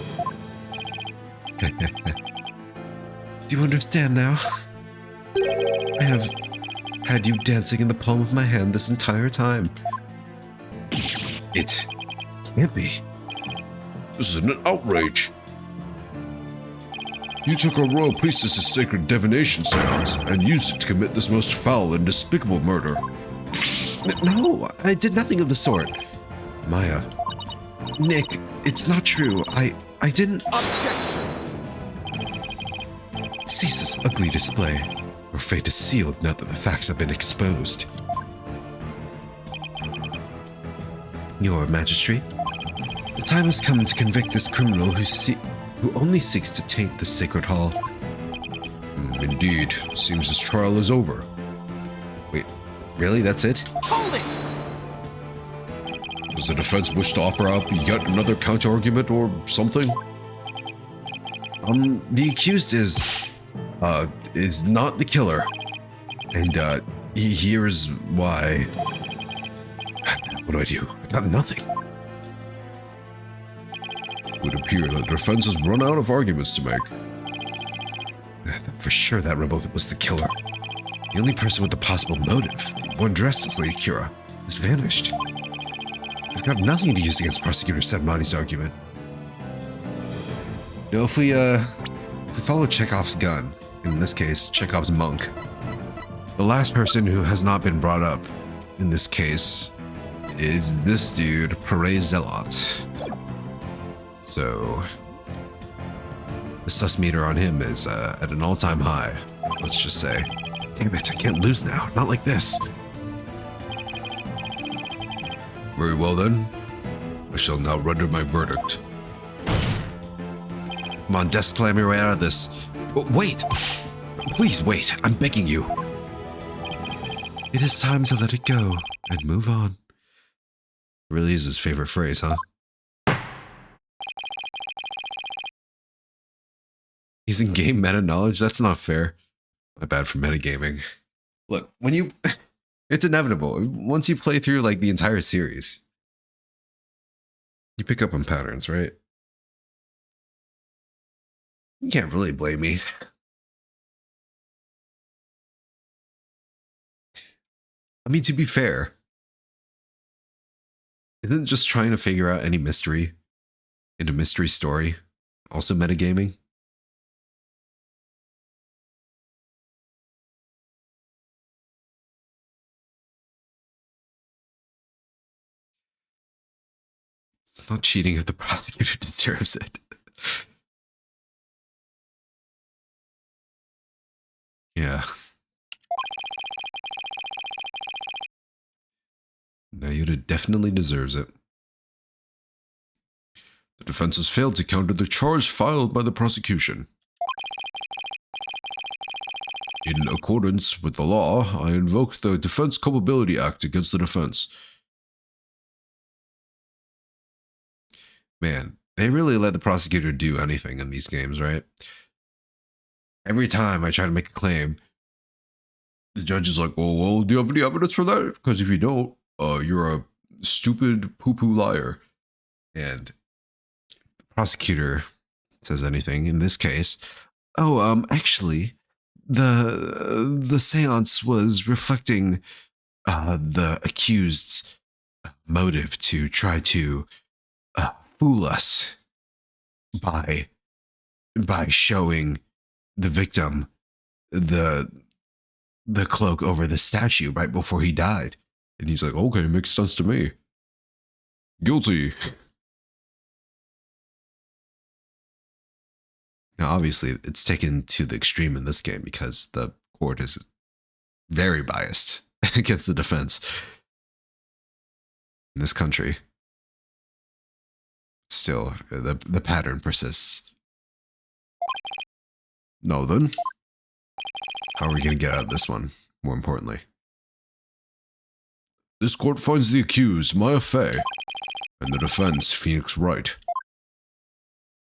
Do you understand now? I have had you dancing in the palm of my hand this entire time. It can't be. This is an outrage. You took our royal priestess's sacred divination seance and used it to commit this most foul and despicable murder. No, I did nothing of the sort. Maya. Nick, it's not true. I didn't... Objection! Cease this ugly display. Your fate is sealed now that the facts have been exposed. Your Majesty, the time has come to convict this criminal who only seeks to taint the sacred hall. Indeed. Seems his trial is over. Wait, really? That's it? Hold it! Does the defense wish to offer up yet another counter-argument or something? The accused is not the killer. And, here's why. What do? I got nothing. It would appear that the defense has run out of arguments to make. For sure that rebel was the killer. The only person with a possible motive, one dressed as Lady Kira, has vanished. I've got nothing to use against Prosecutor Sedmani's argument. You know, if we follow Chekhov's gun, in this case, Chekhov's monk, the last person who has not been brought up in this case is this dude, Perez Zealot. So, the sus meter on him is at an all-time high, let's just say. Damn it, I can't lose now, not like this. Very well then. I shall now render my verdict. Come on, desk slam your way out of this. Wait! Please wait, I'm begging you. It is time to let it go and move on. Really is his favorite phrase, huh? He's in game meta knowledge? That's not fair. My bad for metagaming. Look, when you... It's inevitable. Once you play through, like, the entire series, you pick up on patterns, right? You can't really blame me. I mean, to be fair, isn't just trying to figure out any mystery in a mystery story also metagaming? It's not cheating if the prosecutor deserves it. Yeah. Nayuta definitely deserves it. The defense has failed to counter the charge filed by the prosecution. In accordance with the law, I invoke the Defense Culpability Act against the defense. Man, they really let the prosecutor do anything in these games, right? Every time I try to make a claim, The judge is like, oh, well, do you have any evidence for that? Because if you don't, you're a stupid poo-poo liar. and the prosecutor says anything in this case, oh, actually, the seance was reflecting the accused's motive to try to fool us by showing the victim the cloak over the statue right before he died. And he's like, okay, makes sense to me. Guilty. Now, obviously, it's taken to the extreme in this game because the court is very biased against the defense in this country. Still, the pattern persists. Now then, How are we going to get out of this one, more importantly? this court finds the accused, Maya Fey, and the defense, Phoenix Wright.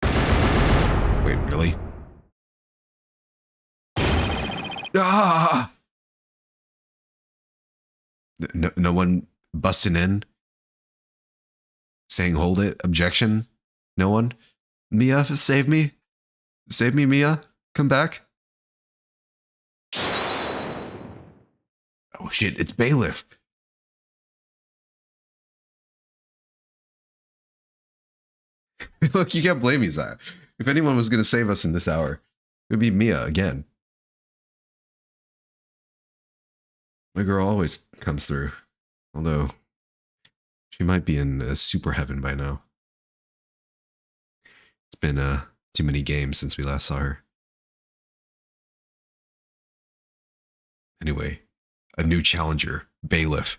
Wait, really? Ah! No one busting in? Saying hold it? Objection? No one? Mia, save me? Save me, Mia? Come back? Oh shit, it's Bailiff. Look, you can't blame me, Zaya. If anyone was going to save us in this hour, it would be Mia again. My girl always comes through. Although, she might be in super heaven by now. It's been too many games since we last saw her. Anyway, a new challenger, Bailiff.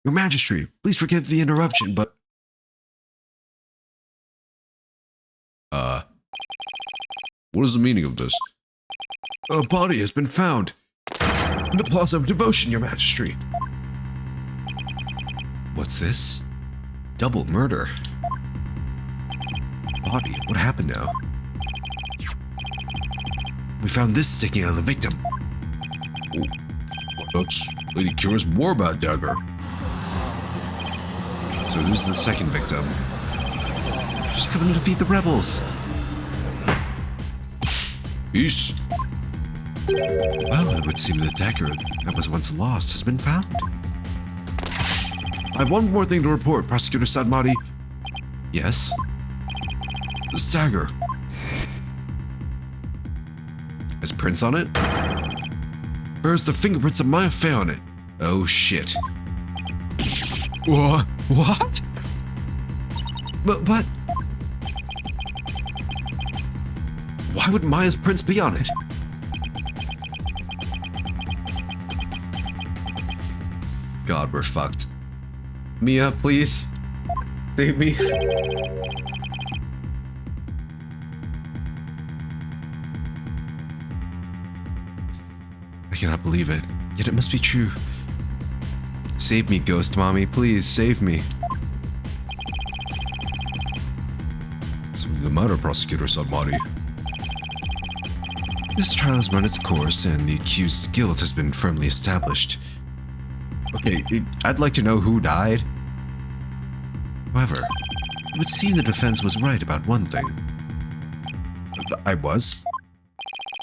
Your Majesty, please forgive the interruption, but... What is the meaning of this? A body has been found in the Plaza of Devotion, Your Majesty. What's this? Double murder. Body, what happened now? We found this sticking out of the victim. That's Lady Kira's warbat dagger. So who's the second victim? She's coming to defeat the rebels. Peace. Well, it would seem the dagger that was once lost has been found. I have one more thing to report, Prosecutor Sadmati. Yes? This dagger. Has prints on it? Bears the fingerprints of Maya Fey on it. Oh shit. What? What? But... Why would Maya's prints be on it? God, we're fucked. Mia, please. Save me. I cannot believe it. Yet it must be true. Save me, Ghost Mommy. Please, save me. Something the matter, Prosecutor Sadmati. This trial has run its course, and the accused's guilt has been firmly established. Okay, I'd like to know who died. However, it would seem the defense was right about one thing. I was?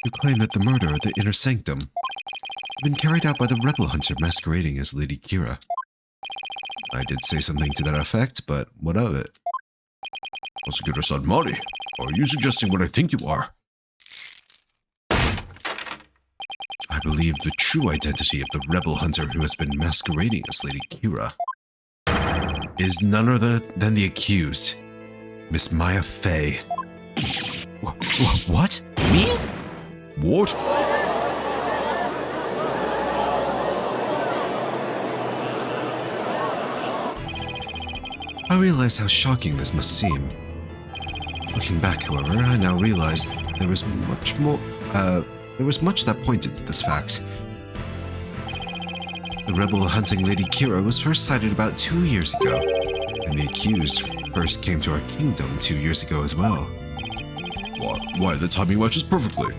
You claim that the murder of the inner sanctum had been carried out by the rebel hunter masquerading as Lady Kira. I did say something to that effect, but what of it? Prosecutor Sadmati, are you suggesting what I think you are? I believe the true identity of the rebel hunter who has been masquerading as Lady Kira is none other than the accused, Miss Maya Fey. What? Me? What? I realize how shocking this must seem. Looking back, however, I now realize there was much more, There was much that pointed to this fact. The rebel hunting Lady Kira was first sighted about 2 years ago, and the accused first came to our kingdom 2 years ago as well. Why, the timing matches perfectly.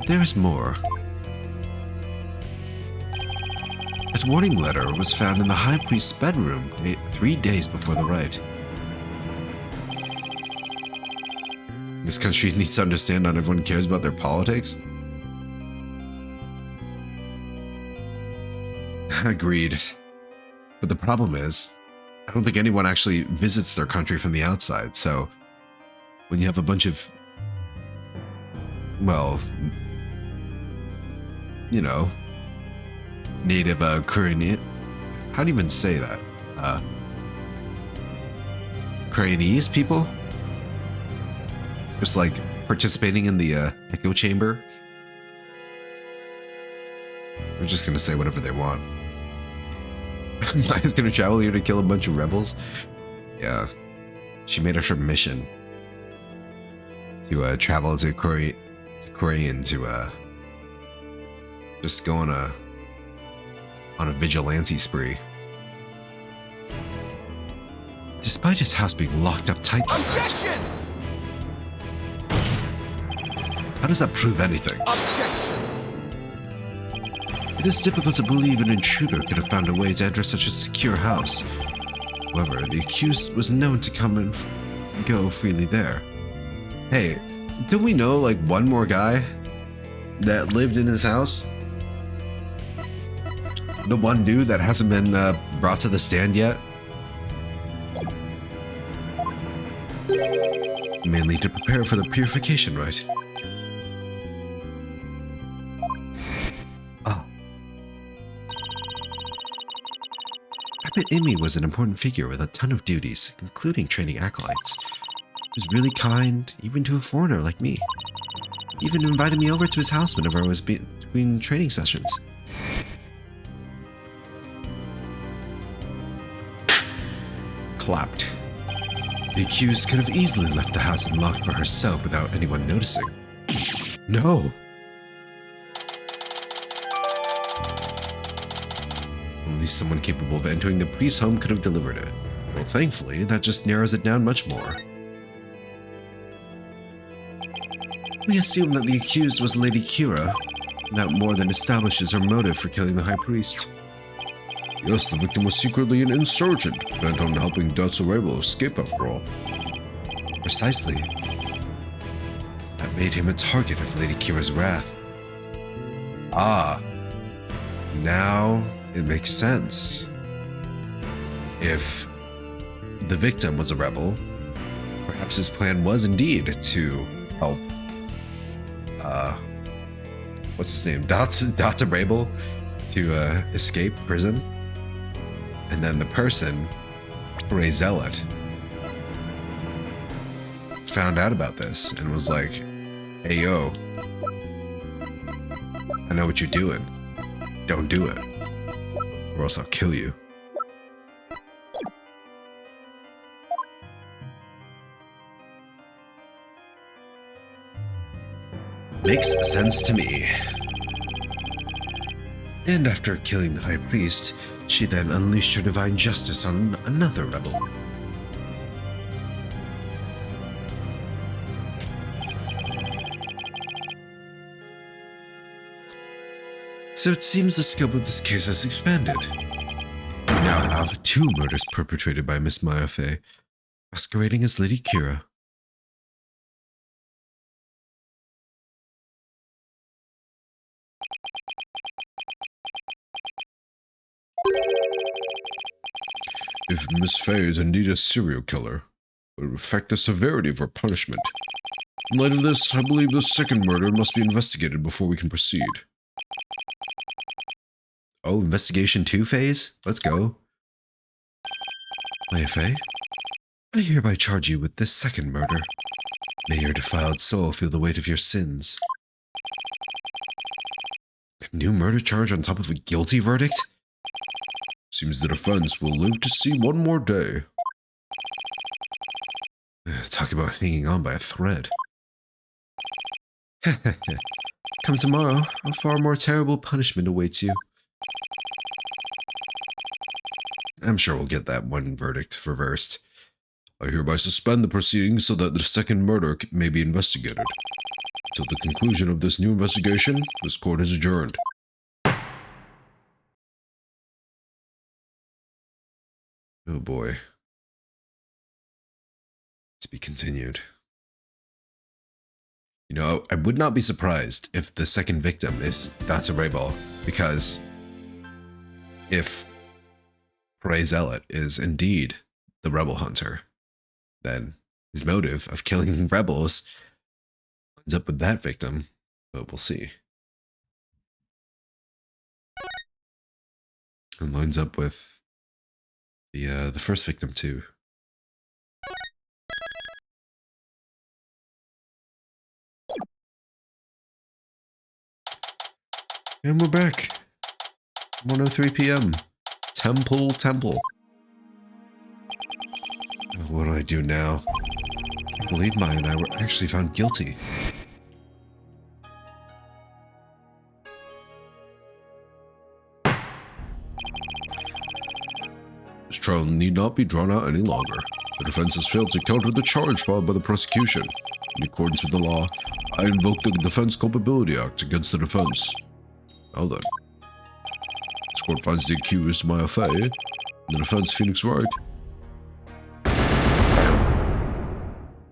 There is more. A warning letter was found in the High Priest's bedroom 3 days before the rite. This country needs to understand not everyone cares about their politics. Agreed. But the problem is, I don't think anyone actually visits their country from the outside, so when you have a bunch of, well, you know, native Korean, how do you even say that? Koreanese people? Just like participating in the echo chamber? They're just gonna say whatever they want. Maya's gonna travel here to kill a bunch of rebels? Yeah. She made it her mission to travel to Korea to just go on a vigilante spree. Despite his house being locked up tight. Objection! How does that prove anything? Objection! It is difficult to believe an intruder could have found a way to enter such a secure house. However, the accused was known to come and go freely there. Hey, don't we know like one more guy that lived in his house? The one dude that hasn't been brought to the stand yet? Mainly to prepare for the purification rite. Abbot Imi was an important figure with a ton of duties, including training acolytes. He was really kind, even to a foreigner like me. He even invited me over to his house whenever I was between training sessions. Clapped. The accused could have easily left the house unlocked for herself without anyone noticing. No! Only someone capable of entering the priest's home could have delivered it. Well, thankfully, that just narrows it down much more. We assume that the accused was Lady Kira. That more than establishes her motive for killing the High Priest. Yes, the victim was secretly an insurgent, bent on helping Datsurebo escape after all. Precisely. That made him a target of Lady Kira's wrath. Ah. Now it makes sense. If the victim was a rebel, perhaps his plan was indeed to help, what's his name? Datsurebo to escape prison. And then the person, Ray Zealot, found out about this and was like, hey yo, I know what you're doing. Don't do it, or else I'll kill you. Makes sense to me. And after killing the High Priest, she then unleashed her divine justice on another rebel. So it seems the scope of this case has expanded. We now have 2 murders perpetrated by Miss Maya Fey, masquerading as Lady Kira. If Miss Fey is indeed a serial killer, it would affect the severity of her punishment. In light of this, I believe the second murder must be investigated before we can proceed. Oh, investigation 2 phase? Let's go. Maya Fey, I hereby charge you with this second murder. May your defiled soul feel the weight of your sins. A new murder charge on top of a guilty verdict? Seems the defense will live to see one more day. Talk about hanging on by a thread. Come tomorrow, a far more terrible punishment awaits you. I'm sure we'll get that one verdict reversed. I hereby suspend the proceedings so that the second murder may be investigated. Until the conclusion of this new investigation, this court is adjourned. Oh boy. To be continued. You know, I would not be surprised if the second victim is Dr. Rayball, because if Prey Zealot is indeed the rebel hunter, then his motive of killing rebels ends up with that victim, but we'll see. And lines up with the first victim too. And we're back. 1:03 p.m. Temple. What do I do now? I can't believe Maya and I were actually found guilty. This trial need not be drawn out any longer. The defense has failed to counter the charge filed by the prosecution. In accordance with the law, I invoke the Defense Culpability Act against the defense. Now then, this court finds the accused Maya Fey and the defense Phoenix Wright.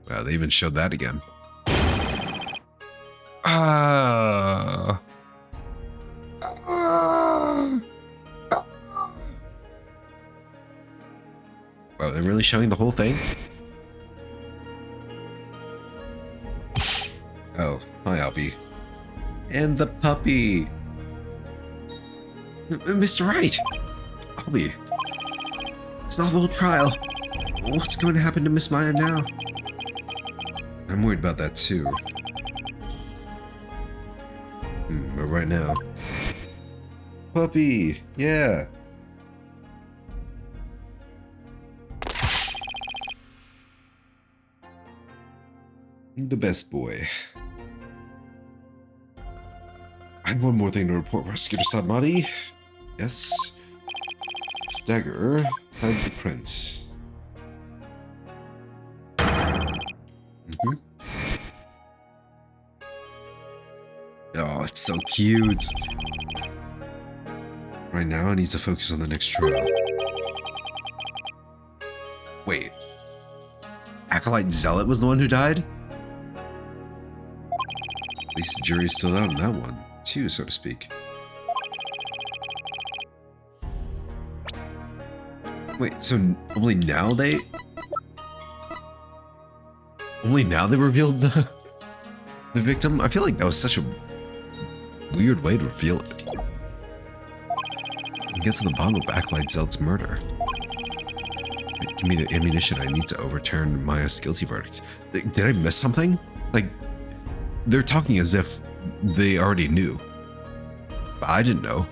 Wow, they even showed that again. Wow, they're really showing the whole thing? Oh, hi, Albie. And the puppy! Mr. Wright! Albie. It's not the whole trial. What's going to happen to Miss Maya now? I'm worried about that too. But right now... Puppy! Yeah! The best boy. I have one more thing to report, Prosecutor Sadmati. Yes. Stagger had the prince. Oh, it's so cute. Right now, I need to focus on the next trial. Wait. Acolyte Zealot was the one who died? At least the jury's still out on that one, too, so to speak. Wait, so only now they... Only now they revealed the victim? I feel like that was such a weird way to reveal it. And get to the bottom of Acolyte Zealot's murder. Give me the ammunition I need to overturn Maya's guilty verdict. Did I miss something? Like, they're talking as if they already knew. But I didn't know.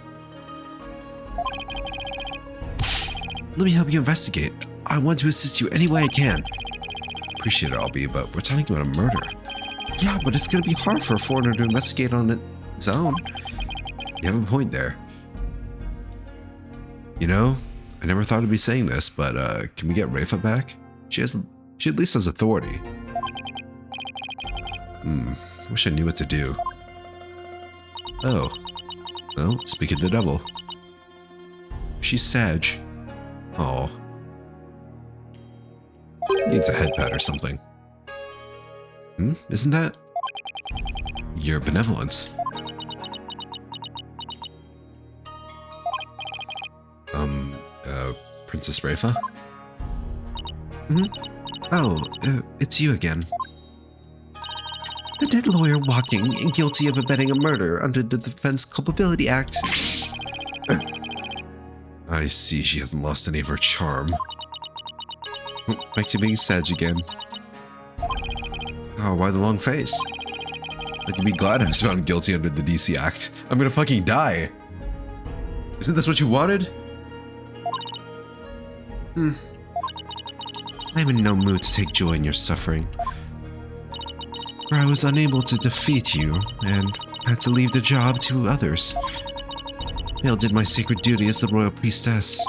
Let me help you investigate. I want to assist you any way I can. Appreciate it, Albie, but we're talking about a murder. Yeah, but it's gonna be hard for a foreigner to investigate on its own. You have a point there. You know, I never thought I'd be saying this, but can we get Rafa back? She at least has authority. I wish I knew what to do. Oh. Well, speak of the devil. She's Sag. Oh. Needs a head pat or something. Isn't that your benevolence? Princess Rafa? Oh, it's you again. The dead lawyer walking, guilty of abetting a murder under the Defense Culpability Act. I see she hasn't lost any of her charm. Back to being Sag again. Oh, why the long face? I can be glad I was found guilty under the DC Act. I'm gonna fucking die. Isn't this what you wanted? I'm in no mood to take joy in your suffering. For I was unable to defeat you, and I had to leave the job to others. Vale did my sacred duty as the royal priestess.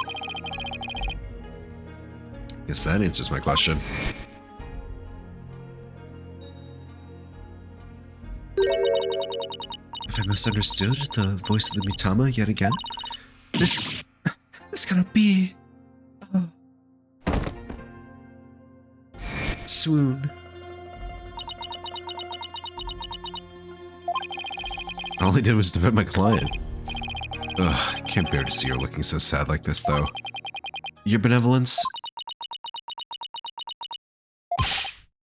Guess that answers my question. Have I misunderstood the voice of the Mitama yet again? This cannot be. Swoon. All I did was defend my client. Ugh, I can't bear to see her looking so sad like this, though. Your benevolence?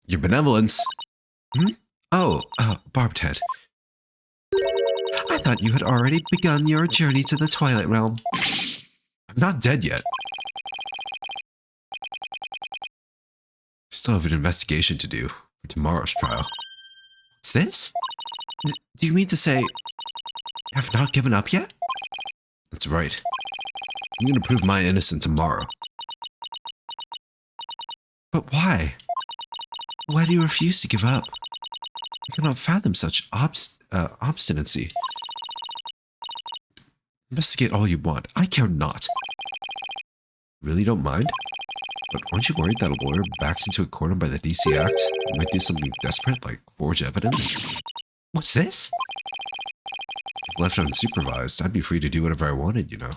Your benevolence? Oh, Barbed Head. I thought you had already begun your journey to the Twilight Realm. I'm not dead yet. Still have an investigation to do for tomorrow's trial. What's this? Do you mean to say you have not given up yet? That's right. I'm going to prove my innocence tomorrow. But why? Why do you refuse to give up? I cannot fathom such obstinacy. Investigate all you want. I care not. Really don't mind? But aren't you worried that a lawyer backed into a court by the DC Act might do something desperate, like forge evidence? What's this? If left unsupervised, I'd be free to do whatever I wanted, you know.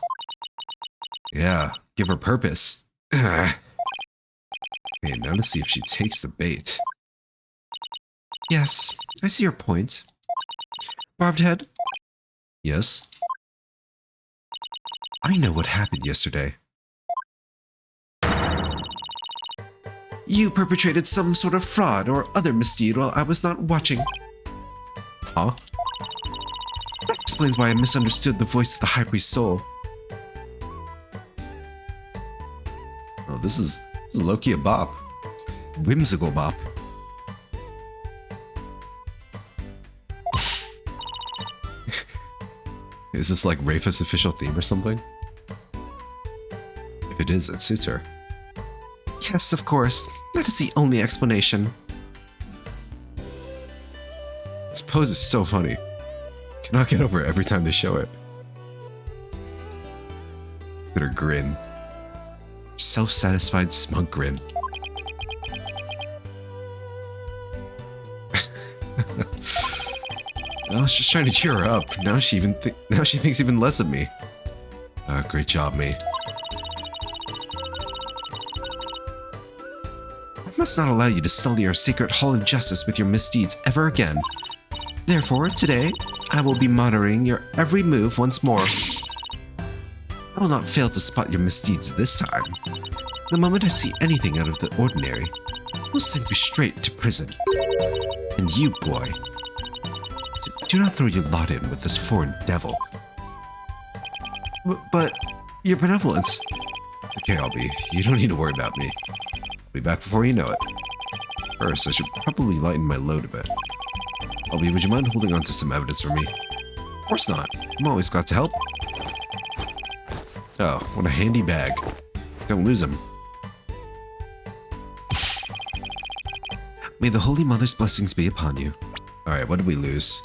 Yeah, give her purpose. Hey, now to see if she takes the bait. Yes, I see your point. Barbed Head? Yes? I know what happened yesterday. You perpetrated some sort of fraud or other misdeed while I was not watching. Huh? That explains why I misunderstood the voice of the High Priest's soul. Oh, this is low-key a bop. Whimsical bop. Is this like Rafa's official theme or something? If it is, it suits her. Yes, of course. That is the only explanation. This pose is so funny. Cannot get over it every time they show it. Look at her grin. Self-satisfied, smug grin. I was just trying to cheer her up. Now she thinks even less of me. Great job, mate. I must not allow you to sully our sacred hall of justice with your misdeeds ever again. Therefore, today, I will be monitoring your every move once more. I will not fail to spot your misdeeds this time. The moment I see anything out of the ordinary, I will send you straight to prison. And you, boy, do not throw your lot in with this foreign devil. But your benevolence. Okay, Albie, you don't need to worry about me. I'll be back before you know it. First, I should probably lighten my load a bit. Albie, would you mind holding on to some evidence for me? Of course not. I'm always glad to help. Oh, what a handy bag. Don't lose him. May the Holy Mother's blessings be upon you. Alright, what did we lose?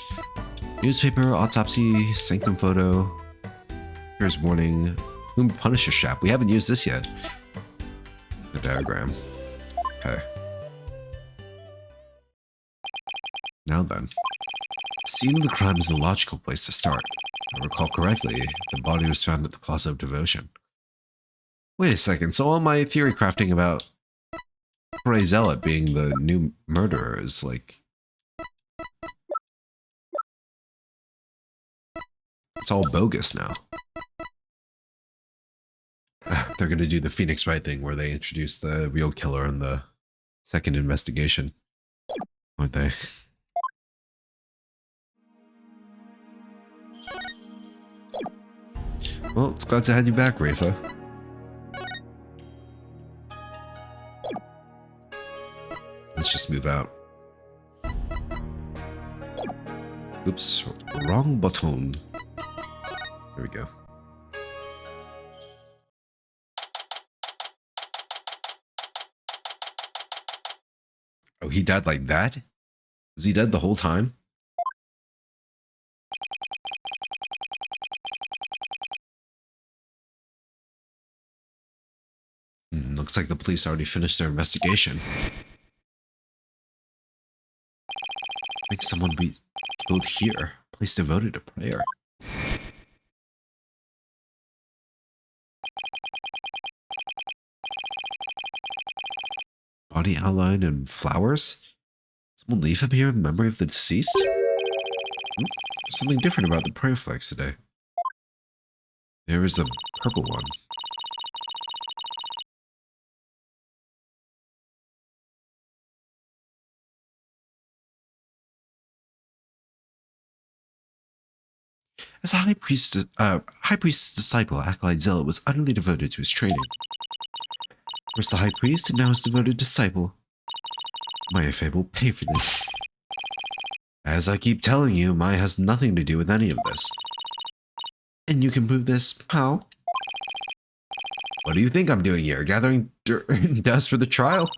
Newspaper, autopsy, sanctum photo. Here's warning. Plume Punisher strap. We haven't used this yet. The diagram. Okay. Now then. The scene of the crime is the logical place to start. If I recall correctly, the body was found at the Plaza of Devotion. Wait a second, so all my theory crafting about Ray Zealot being the new murderer is like... It's all bogus now. They're gonna do the Phoenix Wright thing where they introduce the real killer in the second investigation. Aren't they? Well, it's glad to have you back, Rafa. Let's just move out. Oops, wrong button. There we go. Oh, he died like that? Is he dead the whole time? Looks like the police already finished their investigation. I think someone be killed here. A place devoted to prayer. Body outline and flowers? Someone leave him here in memory of the deceased? There's something different about the prayer flags today. There is a purple one. As a high priest's disciple, Acolyte Zealot was utterly devoted to his training. First the high priest, and now his devoted disciple. Maya Faye will pay for this. As I keep telling you, Maya has nothing to do with any of this. And you can prove this. How? What do you think I'm doing here? Gathering dust for the trial?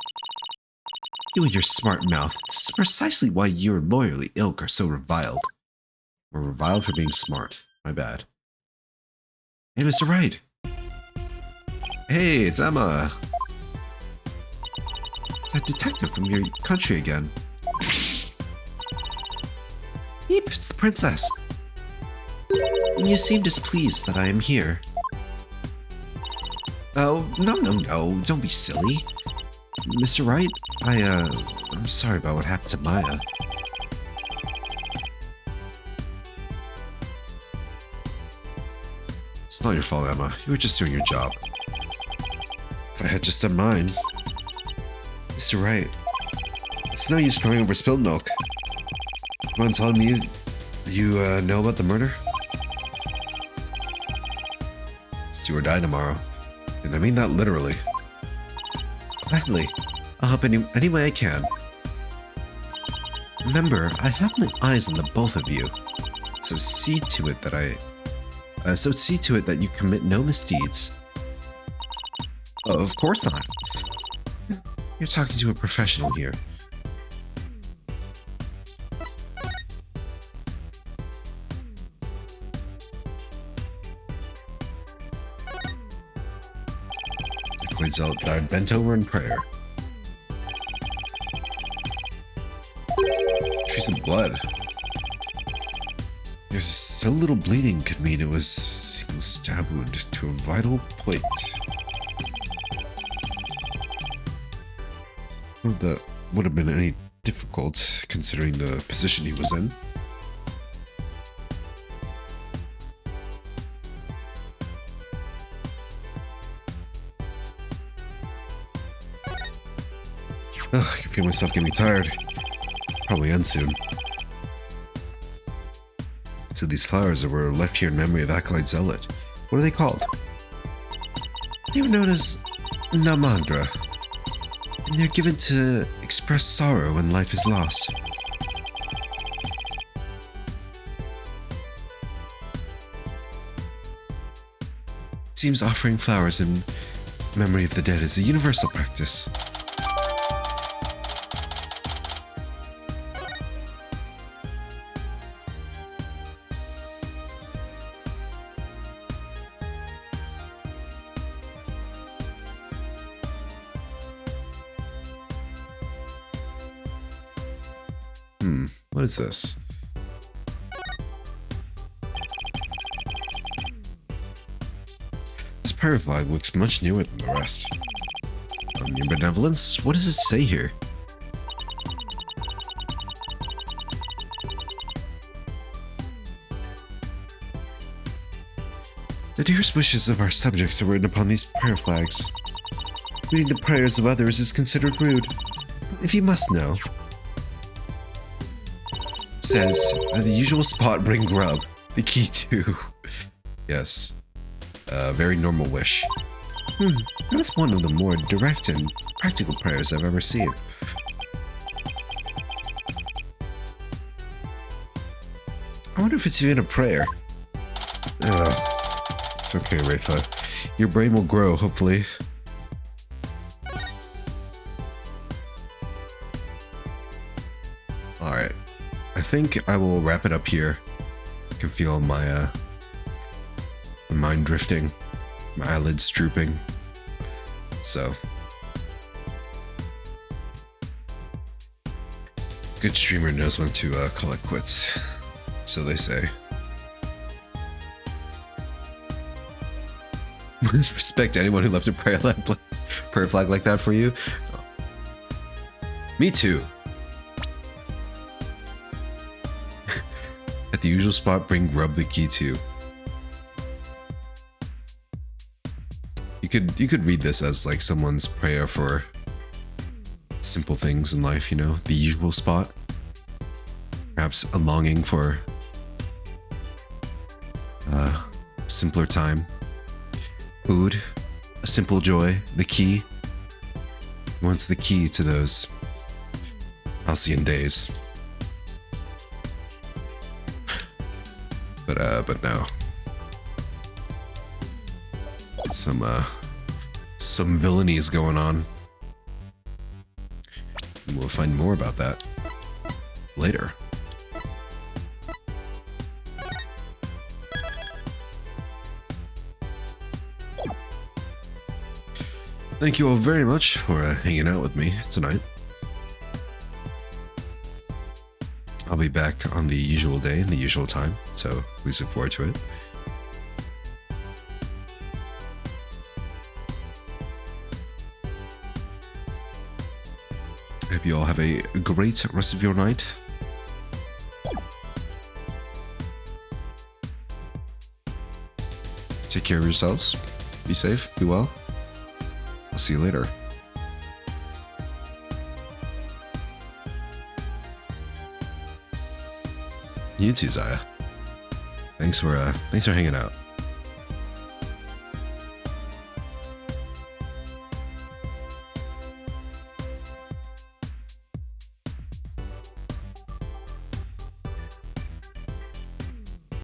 You and your smart mouth. This is precisely why your lawyerly ilk are so reviled. We're reviled for being smart. My bad. Hey, Mr. Wright. Hey, it's Emma. It's that detective from your country again. Yep, it's the princess. You seem displeased that I am here. Oh, no, don't be silly. Mr. Wright, I'm sorry about what happened to Maya. It's not your fault, Emma. You were just doing your job. If I had just done mine. Mr. Wright, it's no use crying over spilled milk. You mind telling me you know about the murder? It's do or die tomorrow. And I mean that literally. Exactly. I'll help any way I can. Remember, I have my eyes on the both of you. So see to it that you commit no misdeeds. Of course not. You're talking to a professional here. Acolyte Zealot died bent over in prayer. Trace of blood. There's so little bleeding could mean it was a single stab wound to a vital plate. Well, that would have been any difficult considering the position he was in. Ugh, I can feel myself getting tired. Probably end soon. So these flowers that were left here in memory of Acolyte Zealot. What are they called? They were known as Namandra. And they're given to express sorrow when life is lost. It seems offering flowers in memory of the dead is a universal practice. What is this? This prayer flag looks much newer than the rest. On your benevolence, what does it say here? The dearest wishes of our subjects are written upon these prayer flags. Reading the prayers of others is considered rude. If you must know, says, at the usual spot, bring grub. The key to... Yes. Very normal wish. That is one of the more direct and practical prayers I've ever seen. I wonder if it's even a prayer. It's okay, Wraitha. Your brain will grow, hopefully. Alright. I think I will wrap it up here. I can feel my mind drifting, my eyelids drooping. So, Good streamer knows when to call it quits. So they say. Respect anyone who left a prayer flag like that for you. Me too. At the usual spot, bring Grub the key to. You could read this as like someone's prayer for simple things in life, you know, the usual spot. Perhaps a longing for a simpler time. Food, a simple joy, the key. Wants the key to those halcyon days. But no. Some villainy is going on. And we'll find more about that later. Thank you all very much for hanging out with me tonight. I'll be back on the usual day and the usual time, so please look forward to it. I hope you all have a great rest of your night. Take care of yourselves. Be safe. Be well. I'll see you later. You too, Zaya. Thanks for hanging out.